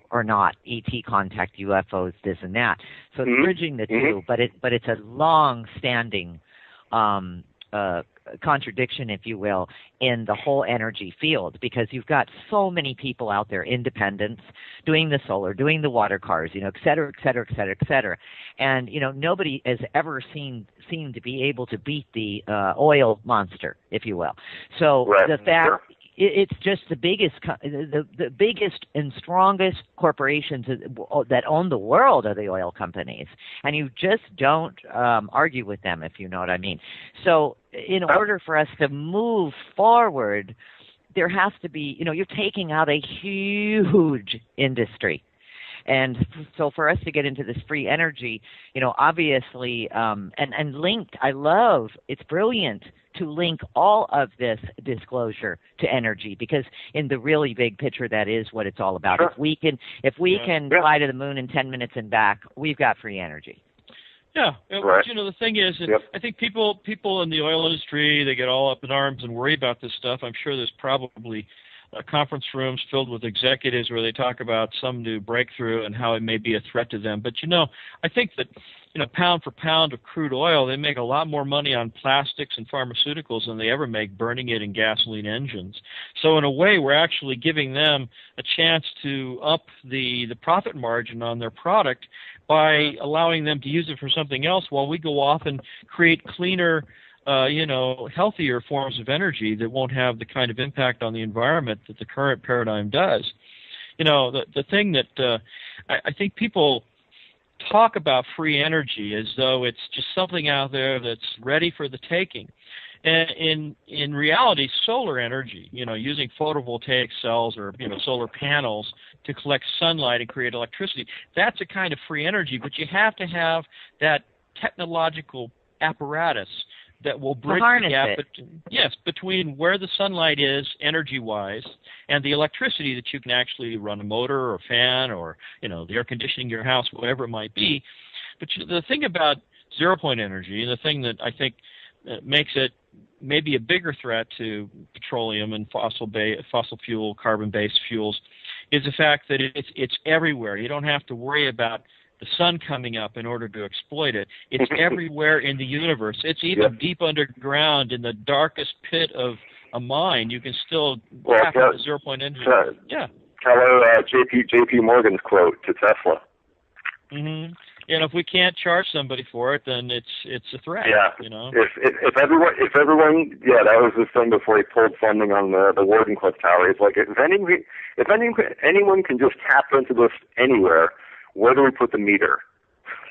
Or not, ET contact, UFOs, this and that. So it's bridging the two, but it's a long-standing contradiction, if you will, in the whole energy field, because you've got so many people out there, independents, doing the solar, doing the water cars, et cetera, et cetera, et cetera, et cetera. And, nobody has ever seemed to be able to beat the oil monster, if you will. So the fact... It's just the biggest and strongest corporations that own the world are the oil companies, and you just don't argue with them, if you know what I mean. So, in order for us to move forward, there has to be, you're taking out a huge industry. And so for us to get into this free energy, obviously, and linked, it's brilliant to link all of this disclosure to energy, because in the really big picture, that is what it's all about. Sure. If we can fly to the moon in 10 minutes and back, we've got free energy. Yeah, right. The thing is, I think people in the oil industry, they get all up in arms and worry about this stuff. I'm sure there's probably conference rooms filled with executives where they talk about some new breakthrough and how it may be a threat to them. But, I think that, pound for pound of crude oil, they make a lot more money on plastics and pharmaceuticals than they ever make burning it in gasoline engines. So in a way, we're actually giving them a chance to up the profit margin on their product by allowing them to use it for something else while we go off and create cleaner, healthier forms of energy that won't have the kind of impact on the environment that the current paradigm does. The thing that I think people talk about free energy as though it's just something out there that's ready for the taking. And in reality, solar energy, using photovoltaic cells or, solar panels to collect sunlight and create electricity, that's a kind of free energy, but you have to have that technological apparatus that will bridge the gap between where the sunlight is energy-wise and the electricity that you can actually run a motor or a fan or, the air conditioning in your house, whatever it might be. But the thing about zero-point energy, and the thing that I think makes it maybe a bigger threat to petroleum and fossil fuel, carbon-based fuels, is the fact that it's everywhere. You don't have to worry about the sun coming up in order to exploit it. It's everywhere in the universe. It's even deep underground in the darkest pit of a mine. You can still tap into zero-point energy. Keller, J.P. Morgan's quote to Tesla. Mm-hmm. And if we can't charge somebody for it, then it's a threat. Yeah. If everyone, that was the thing before he pulled funding on the Wardenclyffe Tower. It's like if anyone can just tap into this anywhere, where do we put the meter?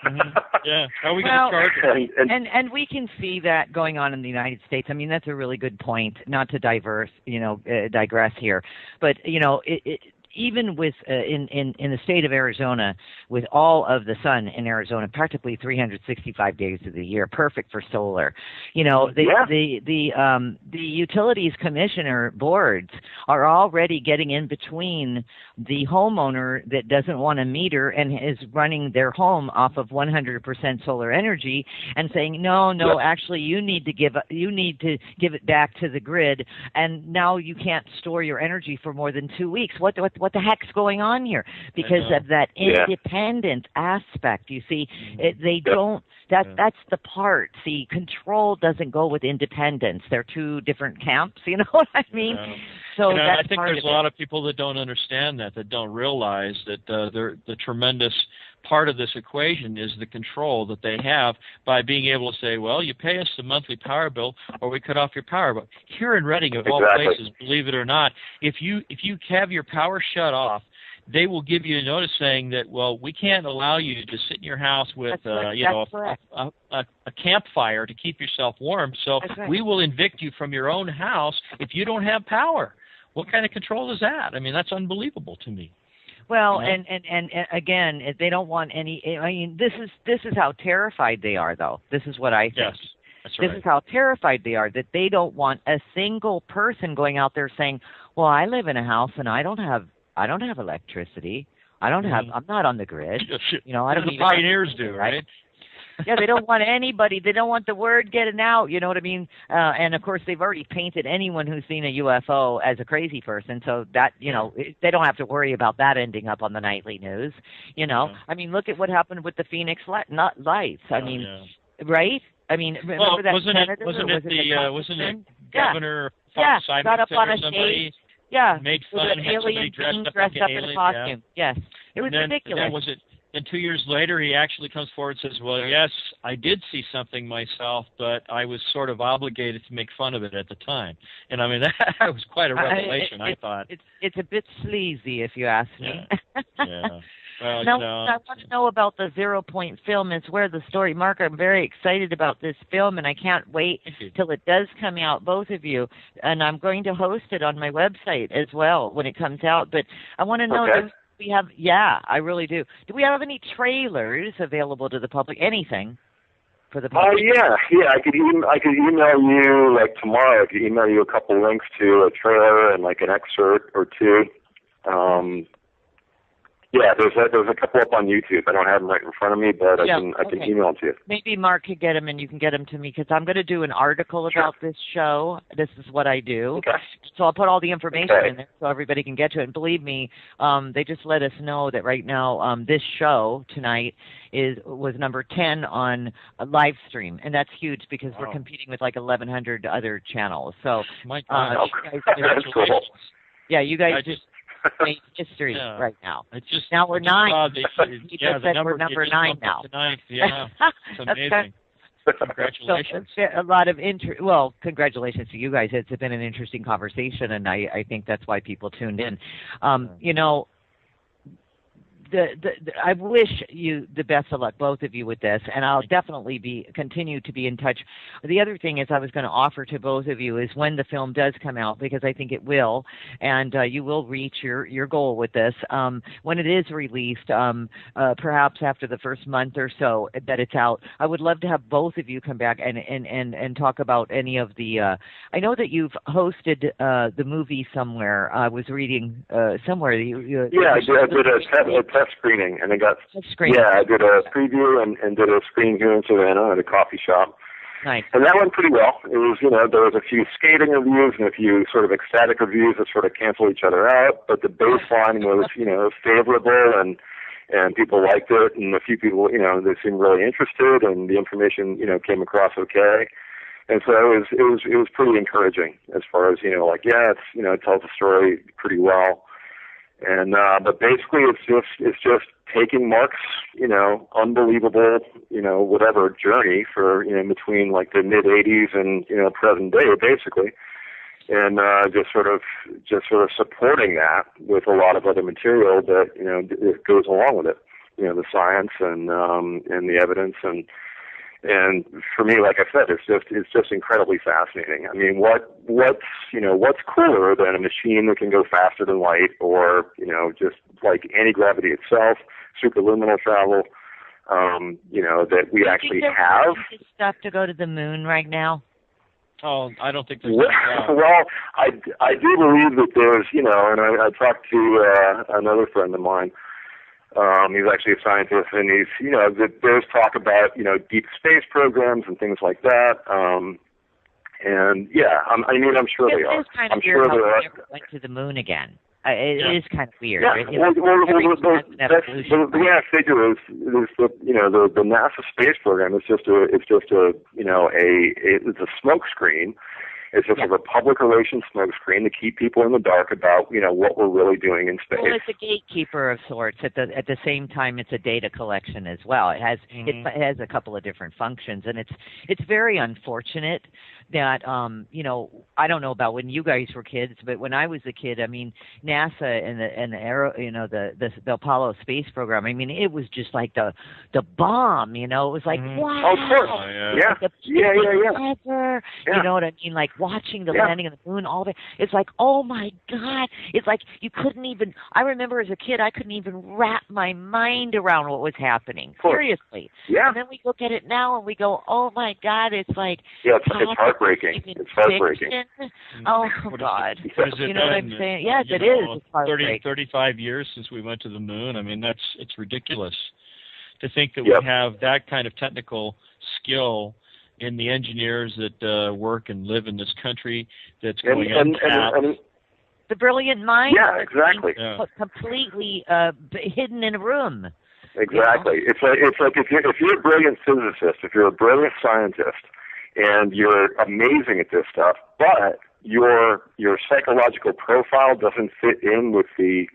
Mm-hmm. Yeah, how are we going to charge it? And we can see that going on in the United States. I mean, that's a really good point. Not to digress here, but even with in the state of Arizona, with all of the sun in Arizona, practically 365 days of the year, perfect for solar. The utilities commissioner boards are already getting in between the homeowner that doesn't want a meter and is running their home off of 100% solar energy and saying, no, actually you need to give it back to the grid, and now you can't store your energy for more than 2 weeks. What the heck's going on here? Because of that independent aspect. You see, they don't. That's the part. See, control doesn't go with independence. They're two different camps. You know what I mean? So I think there's a lot of people that don't understand that don't realize that the tremendous part of this equation is the control that they have by being able to say, well, you pay us the monthly power bill or we cut off your power bill. Here in Reading, of all places, believe it or not, if you have your power shut off, they will give you a notice saying that, well, we can't allow you to sit in your house with a campfire to keep yourself warm, so we will evict you from your own house if you don't have power. What kind of control is that? I mean, that's unbelievable to me. Well, and again, they don't want any. I mean, this is how terrified they are, though. This is what I think. Yes, that's right. This is how terrified they are, that they don't want a single person going out there saying, "Well, I live in a house and I don't have electricity. I'm not on the grid. I don't." The pioneers do, right? Yeah, they don't want anybody. They don't want the word getting out. You know what I mean? And of course, they've already painted anyone who's seen a UFO as a crazy person, so that they don't have to worry about that ending up on the nightly news. I mean, look at what happened with the Phoenix lights. I mean, right? I mean, remember that wasn't senator? Wasn't it Governor Simon got up on a somebody? stage. Yeah, made fun with an alien being dressed up in a costume. Yes, it was ridiculous. And 2 years later, he actually comes forward and says, well, yes, I did see something myself, but I was sort of obligated to make fun of it at the time. And I mean, that was quite a revelation, I thought. It's a bit sleazy, if you ask me. Yeah. Well, now, I want to know about the 0 Point film. It's where the story, Mark, I'm very excited about this film, and I can't wait till it does come out, both of you. And I'm going to host it on my website as well when it comes out. But I want to know, we have, I really do. Do we have any trailers available to the public? Anything for the public? Yeah. I could email you tomorrow. I could email you a couple links to a trailer and an excerpt or two. There's a couple up on YouTube. I don't have them right in front of me, but I can email them to you. Maybe Mark could get them and you can get them to me, because I'm going to do an article about this show. This is what I do. Okay. So I'll put all the information in there so everybody can get to it. And believe me, they just let us know that right now this show tonight was number 10 on a live stream, and that's huge because we're competing with 1,100 other channels. So my gosh, that's cool. Yeah, you guys just made history right now. Now we're 9. We're number 9 now. Yeah, it's amazing. Congratulations. So, a lot of well, congratulations to you guys. It's been an interesting conversation, and I think that's why people tuned in. I wish you the best of luck, both of you, with this, and I'll definitely continue to be in touch. The other thing is I was going to offer to both of you is when the film does come out, because I think it will, and you will reach your goal with this. When it is released, perhaps after the first month or so that it's out, I would love to have both of you come back and talk about any of the. I know that you've hosted the movie somewhere. I was reading somewhere. I did a test screening, and it got. Yeah, I did a preview and did a screening here in Savannah at a coffee shop. Nice. And that went pretty well. It was, there was a few skating reviews and a few sort of ecstatic reviews that sort of cancel each other out, but the baseline was, favorable, and people liked it, and a few people, they seemed really interested, and the information, came across okay. And so it was pretty encouraging as far as, it tells the story pretty well. And but basically it's just taking Mark's, unbelievable, whatever journey for, between like the mid 80s and, present day basically. And just sort of supporting that with a lot of other material that, it goes along with it. The science and the evidence and for me, like I said, it's just incredibly fascinating. I mean, what's cooler than a machine that can go faster than light, or just like anti-gravity itself, superluminal travel, that we actually have. Stuff to go to the moon right now. Oh, I don't think there's. Well, I do believe that there's, and I talked to another friend of mine. He's actually a scientist, and he's, there's talk about, deep space programs and things like that. And yeah, I'm sure they are. I'm sure they are. Never went to the moon again. It is kind of weird. Yeah, the way I figure is the NASA space program is just a smoke screen. It's just a public relations smokescreen to keep people in the dark about, what we're really doing in space. Well, it's a gatekeeper of sorts. At the same time, it's a data collection as well. It has a couple of different functions, and it's very unfortunate that I don't know about when you guys were kids, but when I was a kid, I mean, NASA and the Apollo space program. I mean, it was just like the bomb. It was like wow. Oh, of course. Oh, yeah. Like Yeah. You know what I mean? Like watching the landing of the moon, all that. It's like, oh my God! It's like you couldn't even. I remember as a kid, I couldn't even wrap my mind around what was happening. Seriously. Yeah. And then we look at it now and we go, oh my God! It's like it's heartbreaking. It's heartbreaking. Oh God! What is it? You know what I'm saying? Yes, it is. It's heartbreaking. 35 years since we went to the moon. I mean, it's ridiculous to think that we have that kind of technical skill in the engineers that work and live in this country that's going untapped. The brilliant mind. Yeah, exactly. Completely hidden in a room. Exactly. It's like if you're a brilliant physicist, if you're a brilliant scientist, and you're amazing at this stuff, but your psychological profile doesn't fit in with the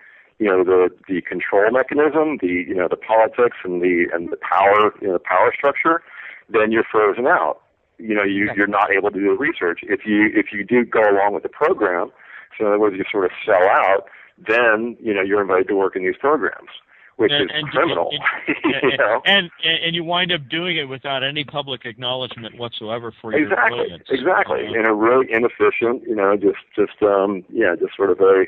control mechanism, the politics and the power structure, then you're frozen out. You're not able to do the research. If you do go along with the program, so in other words, you sort of sell out, then you're invited to work in these programs, which is criminal. And you wind up doing it without any public acknowledgement whatsoever for your brilliance. Exactly. In a really inefficient, just sort of a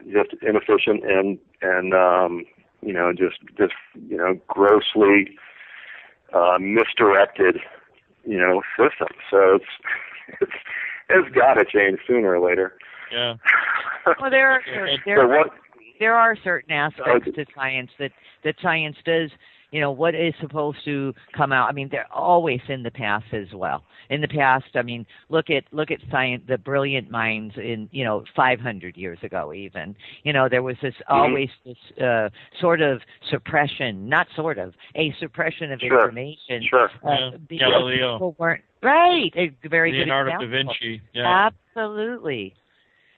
just inefficient and grossly misdirected, system. So it's got to change sooner or later. Yeah. Well, there are certain aspects to science that science does. What is supposed to come out. I mean, they're always in the past as well. In the past, I mean, look at science, the brilliant minds in 500 years ago even. There was always this sort of suppression, not sort of, a suppression of information. Sure. Galileo. People weren't right. A very Leonardo good example. da Vinci. Yeah. Absolutely.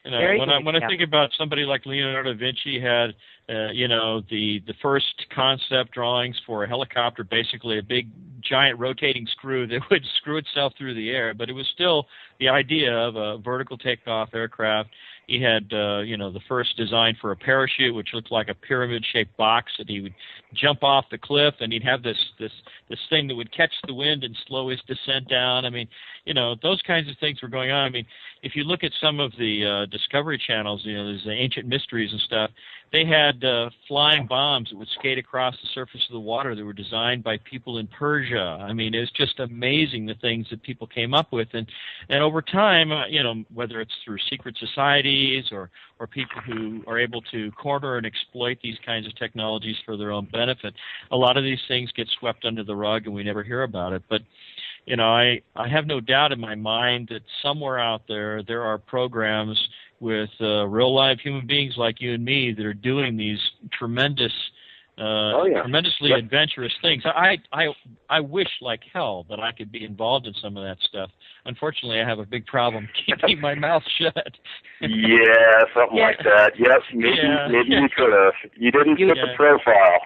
When I think about somebody like Leonardo da Vinci had, the first concept drawings for a helicopter, basically a big giant rotating screw that would screw itself through the air, but it was still the idea of a vertical takeoff aircraft He had the first design for a parachute, which looked like a pyramid-shaped box that he would jump off the cliff, and he'd have this thing that would catch the wind and slow his descent down. I mean, those kinds of things were going on. I mean, if you look at some of the Discovery channels, there's the Ancient Mysteries and stuff. They had flying bombs that would skate across the surface of the water that were designed by people in Persia. I mean, it's just amazing the things that people came up with. And over time, whether it's through secret societies or people who are able to corner and exploit these kinds of technologies for their own benefit, a lot of these things get swept under the rug and we never hear about it. But I have no doubt in my mind that somewhere out there are programs with real live human beings like you and me that are doing these tremendously adventurous things. I wish like hell that I could be involved in some of that stuff. Unfortunately, I have a big problem keeping my mouth shut. Yeah, something like that. Yes, maybe you could have. You didn't fit the profile.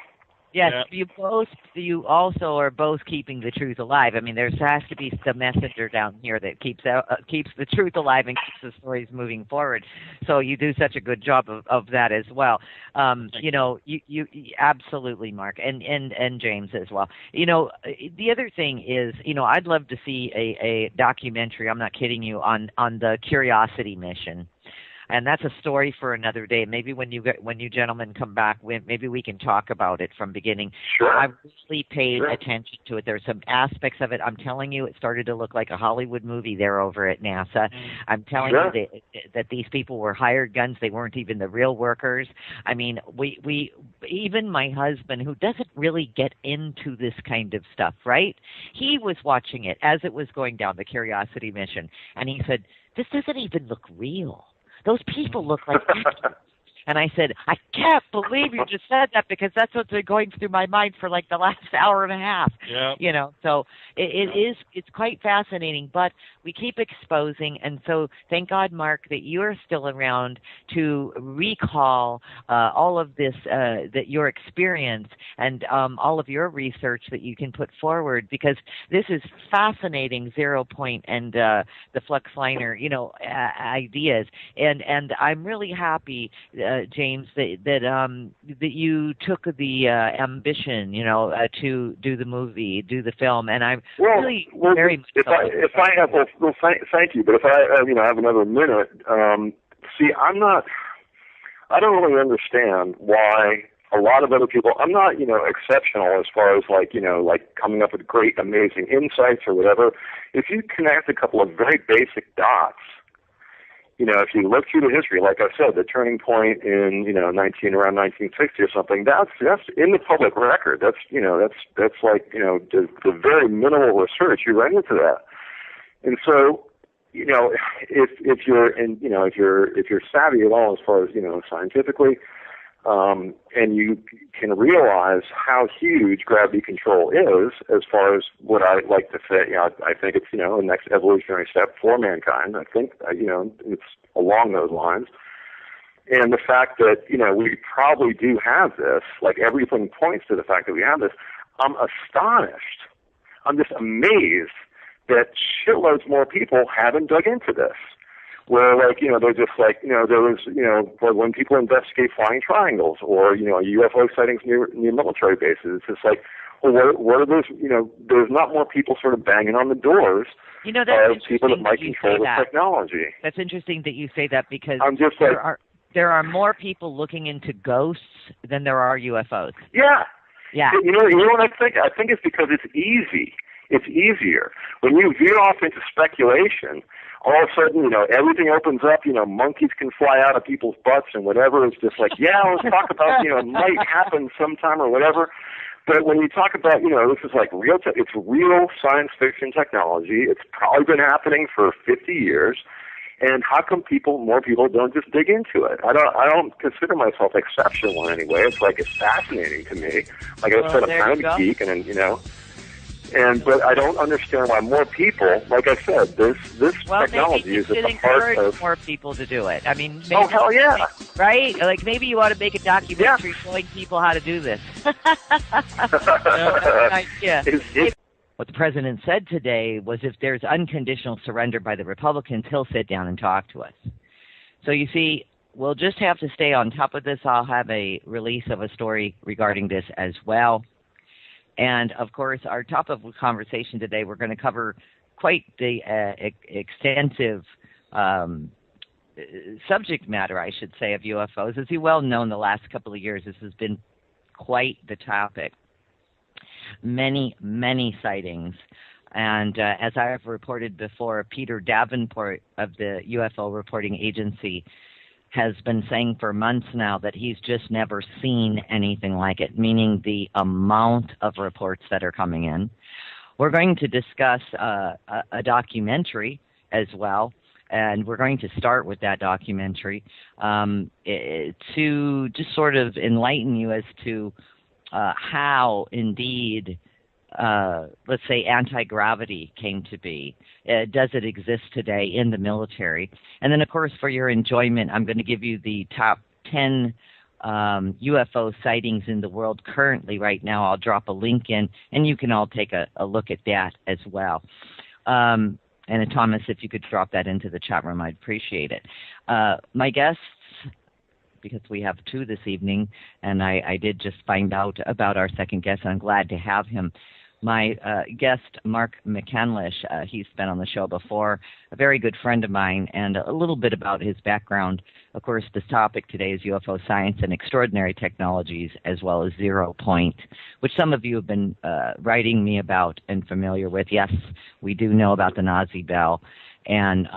Yes, you also are both keeping the truth alive. I mean, there has to be the messenger down here that keeps the truth alive and keeps the stories moving forward. So you do such a good job of that as well. You absolutely, Mark, and James as well. The other thing is, I'd love to see a documentary. I'm not kidding you, on the Curiosity mission. And that's a story for another day. Maybe when you gentlemen come back, maybe we can talk about it from beginning. Sure. I've really paid attention to it. There's some aspects of it. I'm telling you, it started to look like a Hollywood movie there over at NASA. I'm telling you that these people were hired guns. They weren't even the real workers. I mean, we even my husband, who doesn't really get into this kind of stuff, right? He was watching it as it was going down, the Curiosity mission, and he said, "This doesn't even look real. Those people look like that." And I said, "I can't believe you just said that, because that's what's been going through my mind for like the last hour and a half." Yeah. So it's quite fascinating, but we keep exposing. And so thank God, Mark, that you're still around to recall all of this, that your experience and all of your research that you can put forward, because this is fascinating, Zero Point and the Flux Liner, ideas. And I'm really happy, James, that you took the ambition, to do the movie, do the film, and I'm really very much. If I have, thank you. But if I have another minute, I don't really understand why a lot of other people. I'm not, exceptional as far as like coming up with great, amazing insights or whatever. If you connect a couple of very basic dots. If you look through the history, like I said, the turning point in around 1960 or something, that's in the public record. That's like the very minimal research you run into that. And so if you're savvy at all as far as scientifically, and you can realize how huge gravity control is, as far as what I like to say, I think it's the next evolutionary step for mankind. I think it's along those lines, and the fact that we probably do have this, like everything points to the fact that we have this. I'm astonished. I'm just amazed that shitloads more people haven't dug into this. Where they're just there was when people investigate flying triangles or UFO sightings near military bases, it's just like, well, what are those? There's not more people sort of banging on the doors of people that might control the technology. That's interesting that you say that, because I'm just there are more people looking into ghosts than there are UFOs. Yeah. Yeah. You know what I think? I think it's because it's easy. It's easier when you veer off into speculation. All of a sudden, everything opens up, monkeys can fly out of people's butts and whatever. It's just like, let's talk about, it might happen sometime or whatever. But when you talk about, this is like it's real science fiction technology. It's probably been happening for 50 years. And how come more people don't just dig into it? I don't consider myself exceptional in any way. It's like, it's fascinating to me. Like I said, I'm kind of a geek but I don't understand why more people, like I said, this technology is at the heart of more people to do it. I mean, maybe, oh hell yeah, right? Like maybe you ought to make a documentary showing people how to do this. What the president said today was, if there's unconditional surrender by the Republicans, he'll sit down and talk to us. So you see, we'll just have to stay on top of this. I'll have a release of a story regarding this as well. And, of course, our topic of conversation today, we're going to cover quite the extensive subject matter, I should say, of UFOs. As you well know, in the last couple of years, this has been quite the topic. Many, many sightings. And as I have reported before, Peter Davenport of the UFO Reporting Agency has been saying for months now that he's just never seen anything like it, meaning the amount of reports that are coming in. We're going to discuss a documentary as well, and we're going to start with that documentary to just sort of enlighten you as to how, indeed, let's say, anti-gravity came to be. Does it exist today in the military? And then, of course, for your enjoyment, I'm going to give you the top 10 UFO sightings in the world currently right now. I'll drop a link in, and you can all take a look at that as well. And Thomas, if you could drop that into the chat room, I'd appreciate it. My guests, because we have two this evening, and I did just find out about our second guest, and I'm glad to have him. My guest, Mark McCandlish, he's been on the show before, a very good friend of mine, and a little bit about his background. Of course, this topic today is UFO science and extraordinary technologies, as well as 0 Point, which some of you have been writing me about and familiar with. Yes, we do know about the Nazi Bell, and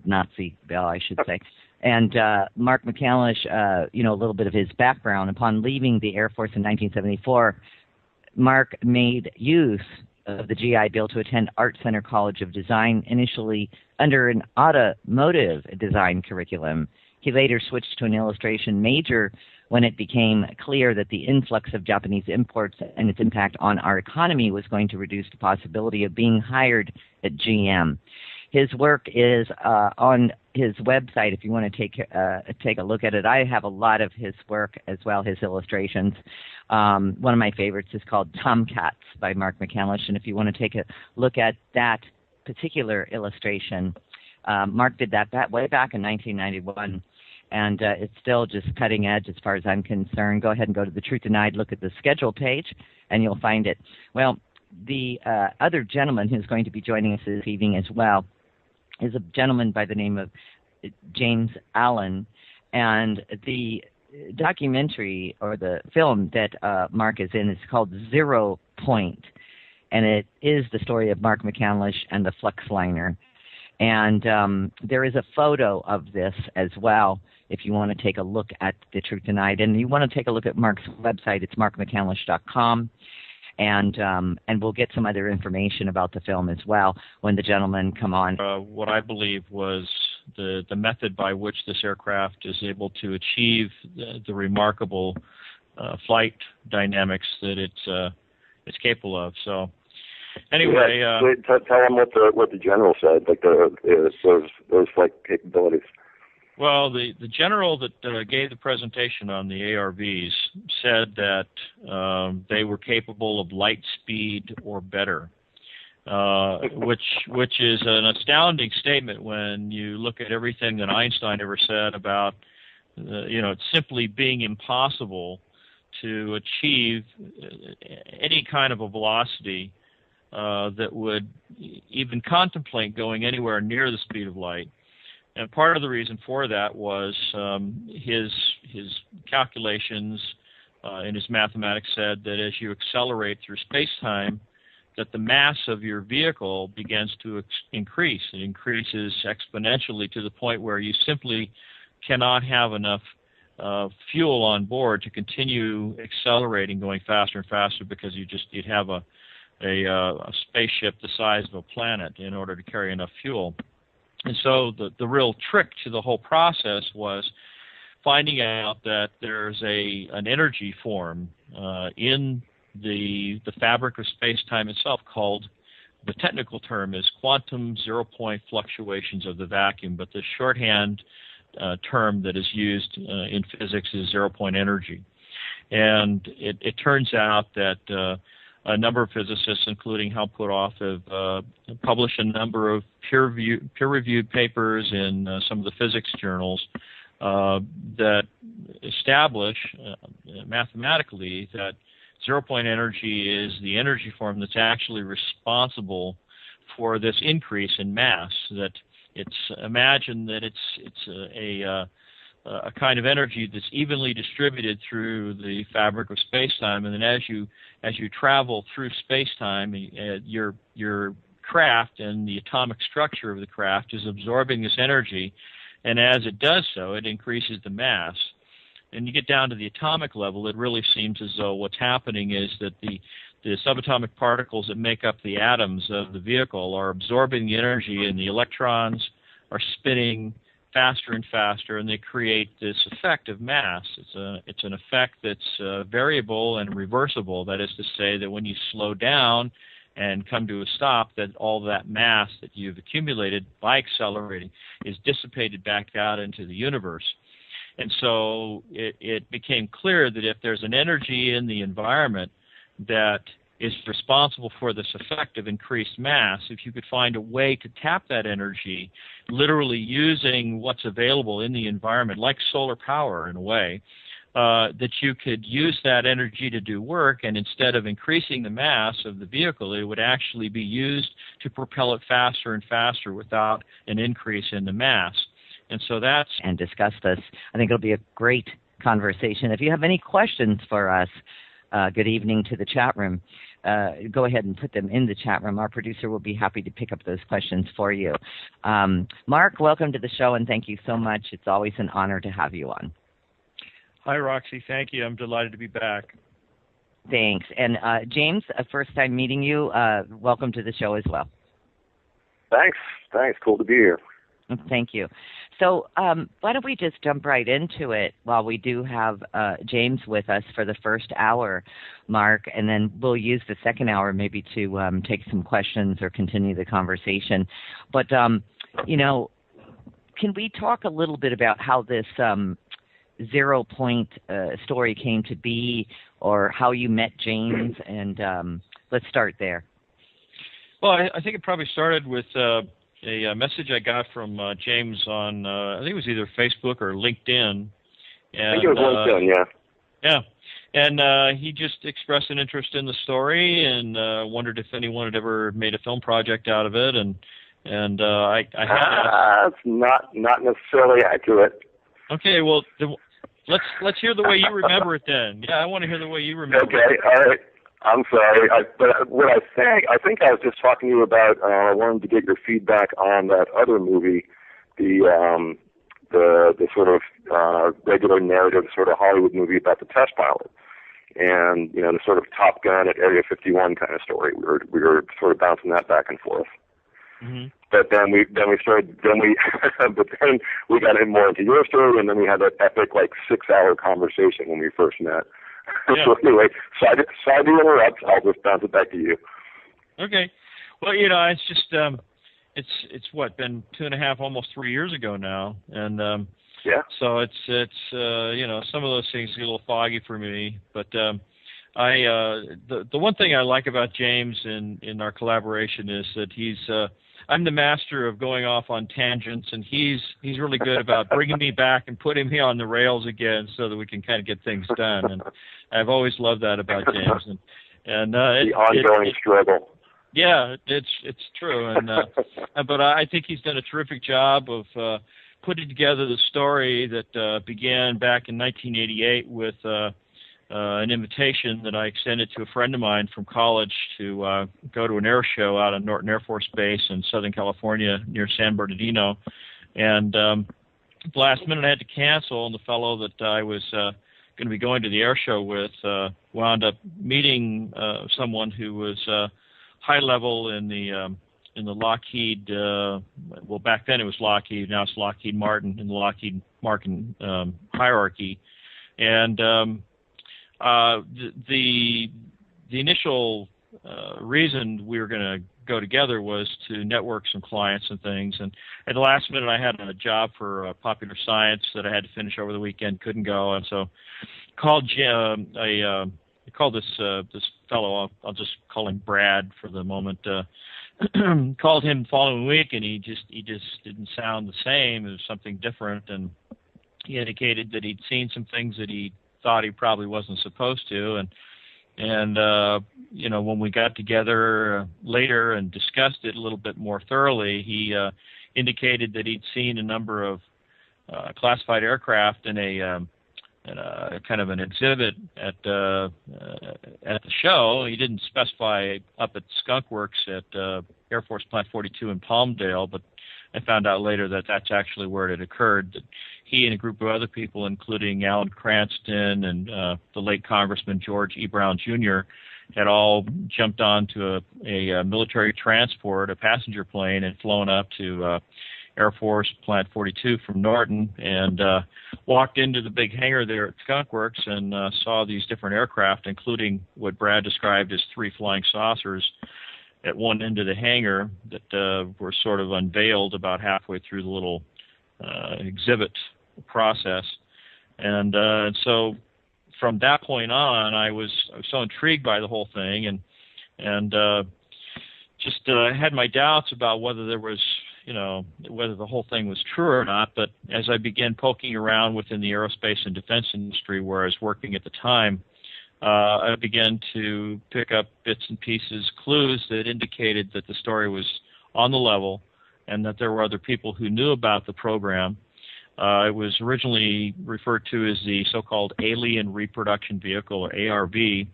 Nazi Bell, I should say. And Mark McCandlish, a little bit of his background. Upon leaving the Air Force in 1974, Mark made use of the GI Bill to attend Art Center College of Design, initially under an automotive design curriculum. He later switched to an illustration major when it became clear that the influx of Japanese imports and its impact on our economy was going to reduce the possibility of being hired at GM. His work is on his website if you want to take a look at it. I have a lot of his work as well, his illustrations. One of my favorites is called Tomcats by Mark McCandlish, and if you want to take a look at that particular illustration, Mark did that way back in 1991, and it's still just cutting edge as far as I'm concerned. Go ahead and go to the Truth Denied, look at the schedule page, and you'll find it. Well, the other gentleman who's going to be joining us this evening as well is a gentleman by the name of James Allen, and the documentary or the film that Mark is in is called 0 Point, and it is the story of Mark McCandlish and the Flux Liner. And there is a photo of this as well if you want to take a look at The Truth Denied. And you want to take a look at Mark's website. It's markmccandlish.com. And we'll get some other information about the film as well when the gentlemen come on. What I believe was the method by which this aircraft is able to achieve the remarkable flight dynamics that it's capable of. So anyway, tell them what the general said, like those flight capabilities. Well, the general that gave the presentation on the ARVs said that they were capable of light speed or better, which is an astounding statement when you look at everything that Einstein ever said about it simply being impossible to achieve any kind of a velocity that would even contemplate going anywhere near the speed of light. And part of the reason for that was his calculations in his mathematics said that as you accelerate through space-time, that the mass of your vehicle begins to increase. It increases exponentially to the point where you simply cannot have enough fuel on board to continue accelerating, going faster and faster, because you'd have a spaceship the size of a planet in order to carry enough fuel. And so the real trick to the whole process was finding out that there's an energy form in the fabric of space-time itself called, the technical term is quantum zero-point fluctuations of the vacuum, but the shorthand term that is used in physics is zero-point energy. And it turns out that a number of physicists, including Hal Puthoff, have published a number of peer-reviewed papers in some of the physics journals that establish mathematically that zero-point energy is the energy form that's actually responsible for this increase in mass. That imagine that it's a kind of energy that's evenly distributed through the fabric of space-time, and then as you travel through space-time, your craft and the atomic structure of the craft is absorbing this energy, and as it does so, it increases the mass. And you get down to the atomic level, it really seems as though what's happening is that the subatomic particles that make up the atoms of the vehicle are absorbing the energy, and the electrons are spinning faster and faster, and they create this effect of mass. It's an effect that's variable and reversible. That is to say that when you slow down and come to a stop, that all that mass that you've accumulated by accelerating is dissipated back out into the universe. And so it became clear that if there's an energy in the environment that is responsible for this effect of increased mass, if you could find a way to tap that energy, literally using what's available in the environment, like solar power in a way, that you could use that energy to do work, and instead of increasing the mass of the vehicle, it would actually be used to propel it faster and faster without an increase in the mass. And so that's... And discuss this. I think it'll be a great conversation. If you have any questions for us, good evening to the chat room. Go ahead and put them in the chat room. Our producer will be happy to pick up those questions for you. Mark, welcome to the show, and thank you so much. It's always an honor to have you on. Hi, Roxy. Thank you. I'm delighted to be back. Thanks. And James, first time meeting you. Welcome to the show as well. Thanks. Cool to be here. Thank you. So why don't we just jump right into it while we do have James with us for the first hour, Mark, and then we'll use the second hour maybe to take some questions or continue the conversation. But, you know, can we talk a little bit about how this 0 point story came to be, or how you met James? And let's start there. Well, I think it probably started with... a message I got from James on, I think it was either Facebook or LinkedIn. And, I think it was LinkedIn, yeah. Yeah. And he just expressed an interest in the story and wondered if anyone had ever made a film project out of it. And I had that's not necessarily accurate. Okay, well, let's hear the way you remember it then. Yeah, I want to hear the way you remember it. Okay, all right. I'm sorry, but what I think I was just talking to you about. I wanted to get your feedback on that other movie, the sort of regular narrative sort of Hollywood movie about the test pilot, and you know, the sort of Top Gun at Area 51 kind of story. We were sort of bouncing that back and forth. Mm-hmm. But then we got in more into your story, and then we had that epic 6-hour conversation when we first met. Yeah. So anyway, sorry to interrupt. I'll just bounce it back to you. Okay. Well, you know, it's just it's what, been 2.5, almost 3 years ago now, and yeah. So it's you know, some of those things get a little foggy for me, but the one thing I like about James in our collaboration is that I'm the master of going off on tangents, and he's really good about bringing me back and putting me on the rails again so that we can kind of get things done. And I've always loved that about James. And the ongoing struggle. Yeah, it's true. And but I think he's done a terrific job of putting together the story that began back in 1988 with an invitation that I extended to a friend of mine from college to go to an air show out at Norton Air Force Base in Southern California near San Bernardino. And last minute I had to cancel, and the fellow that I was going to be going to the air show with wound up meeting someone who was high level in the Lockheed, well, back then it was Lockheed, now it's Lockheed Martin, in the Lockheed Martin hierarchy. And the initial reason we were going to go together was to network some clients and things. And at the last minute, I had a job for Popular Science that I had to finish over the weekend, couldn't go, and so called I called this fellow. I'll just call him Brad for the moment. Called him the following week, and he just didn't sound the same. It was something different, and he indicated that he'd seen some things that he thought he probably wasn't supposed to, and when we got together later and discussed it a little bit more thoroughly, he indicated that he'd seen a number of classified aircraft in a kind of an exhibit at the show. He didn't specify up at Skunk Works at Air Force Plant 42 in Palmdale, but I found out later that that's actually where it had occurred. That he and a group of other people, including Alan Cranston and the late Congressman George E. Brown Jr., had all jumped onto a military transport, a passenger plane, and flown up to Air Force Plant 42 from Norton, and walked into the big hangar there at Skunk Works and saw these different aircraft, including what Brad described as 3 flying saucers at one end of the hangar that were sort of unveiled about halfway through the little exhibit process. And so from that point on, I was so intrigued by the whole thing, and just had my doubts about whether there was, whether the whole thing was true or not. But as I began poking around within the aerospace and defense industry where I was working at the time, I began to pick up bits and pieces, clues that indicated that the story was on the level and that there were other people who knew about the program. It was originally referred to as the so-called Alien Reproduction Vehicle, or ARV,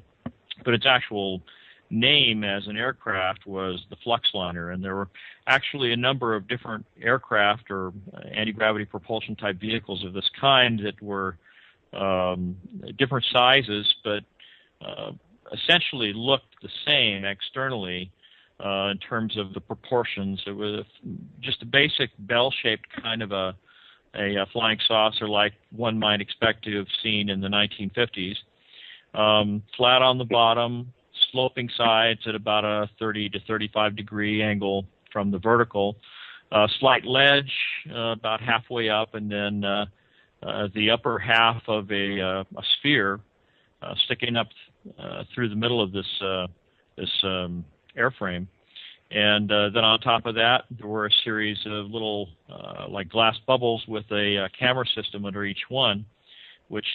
but its actual name as an aircraft was the Flux Liner, and there were actually a number of different aircraft or anti-gravity propulsion type vehicles of this kind that were different sizes, but essentially looked the same externally in terms of the proportions. It was just a basic bell-shaped kind of a flying saucer like one might expect to have seen in the 1950s. Flat on the bottom, sloping sides at about a 30 to 35 degree angle from the vertical, slight ledge about halfway up, and then the upper half of a sphere sticking up through the middle of this airframe. And then on top of that, there were a series of little like glass bubbles with a camera system under each one, which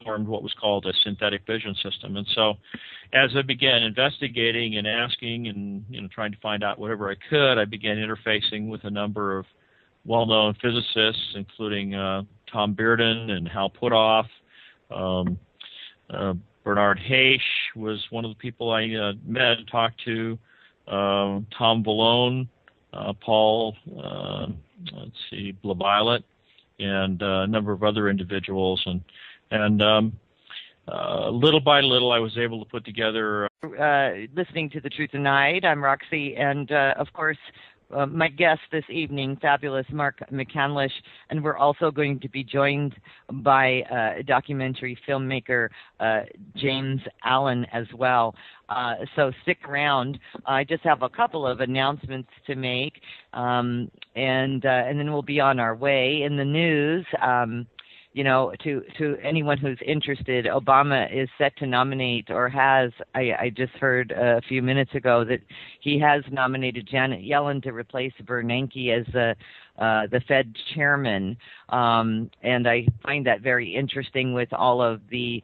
formed what was called a synthetic vision system. And so as I began investigating and asking and trying to find out whatever I could, I began interfacing with a number of well-known physicists, including Tom Bearden and Hal Puthoff. Bernard Haish was one of the people I met and talked to. Tom Vallone, Paul, Bleviolet, and a number of other individuals, and little by little, I was able to put together. Listening to The Truth Tonight, I'm Roxy, and of course, my guest this evening, fabulous Mark McCandlish, and we're also going to be joined by documentary filmmaker James Allen as well. So stick around. I just have a couple of announcements to make, and then we'll be on our way. In the news, to anyone who's interested, Obama is set to nominate, or has, I just heard a few minutes ago that he has nominated Janet Yellen to replace Bernanke as the Fed chairman, and I find that very interesting with all of the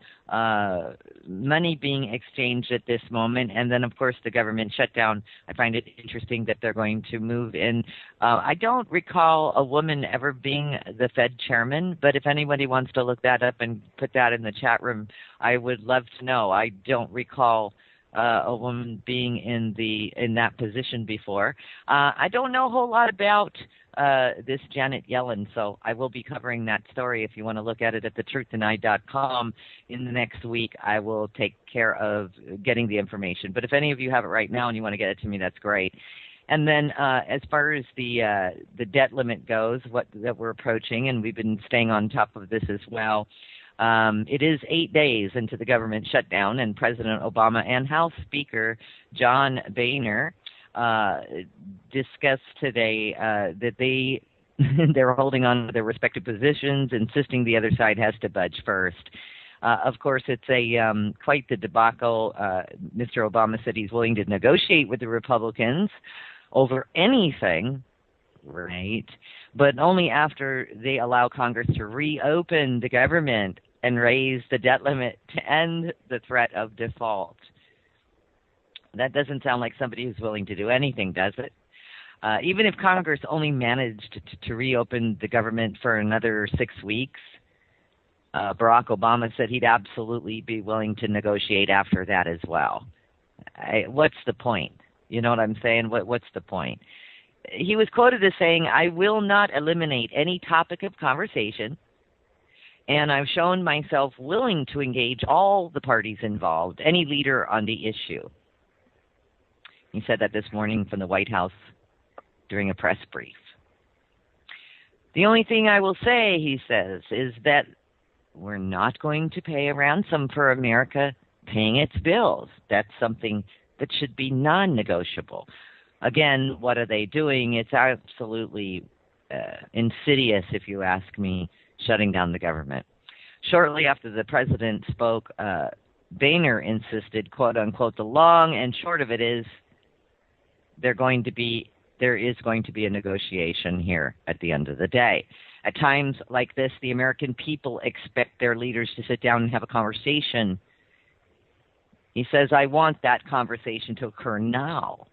money being exchanged at this moment, and then of course the government shutdown. I find it interesting that they're going to move in. I don't recall a woman ever being the Fed chairman, but if anybody wants to look that up and put that in the chat room, I would love to know. I don't recall a woman being in that position before. I don't know a whole lot about this Janet Yellen, so I will be covering that story. If you want to look at it at thetruthTonight.com in the next week, I will take care of getting the information. But if any of you have it right now and you want to get it to me, that's great. And then as far as the debt limit goes, that we're approaching, and we've been staying on top of this as well. It is 8 days into the government shutdown, and President Obama and House Speaker John Boehner discussed today that they're holding on to their respective positions, insisting the other side has to budge first. Of course, it's quite the debacle. Mr. Obama said he's willing to negotiate with the Republicans over anything, right? But only after they allow Congress to reopen the government and raise the debt limit to end the threat of default. That doesn't sound like somebody who's willing to do anything, does it? Even if Congress only managed to reopen the government for another 6 weeks, Barack Obama said he'd absolutely be willing to negotiate after that as well. What's the point? You know what I'm saying? What's the point? He was quoted as saying, "I will not eliminate any topic of conversation, and I've shown myself willing to engage all the parties involved, any leader on the issue." He said that this morning from the White House during a press brief. The only thing I will say, he says, is that we're not going to pay a ransom for America paying its bills. That's something that should be non-negotiable. Again, what are they doing? It's absolutely insidious, if you ask me, shutting down the government. Shortly after the president spoke, Boehner insisted, quote unquote, the long and short of it is there is going to be a negotiation here at the end of the day. At times like this, the American people expect their leaders to sit down and have a conversation. He says, I want that conversation to occur now.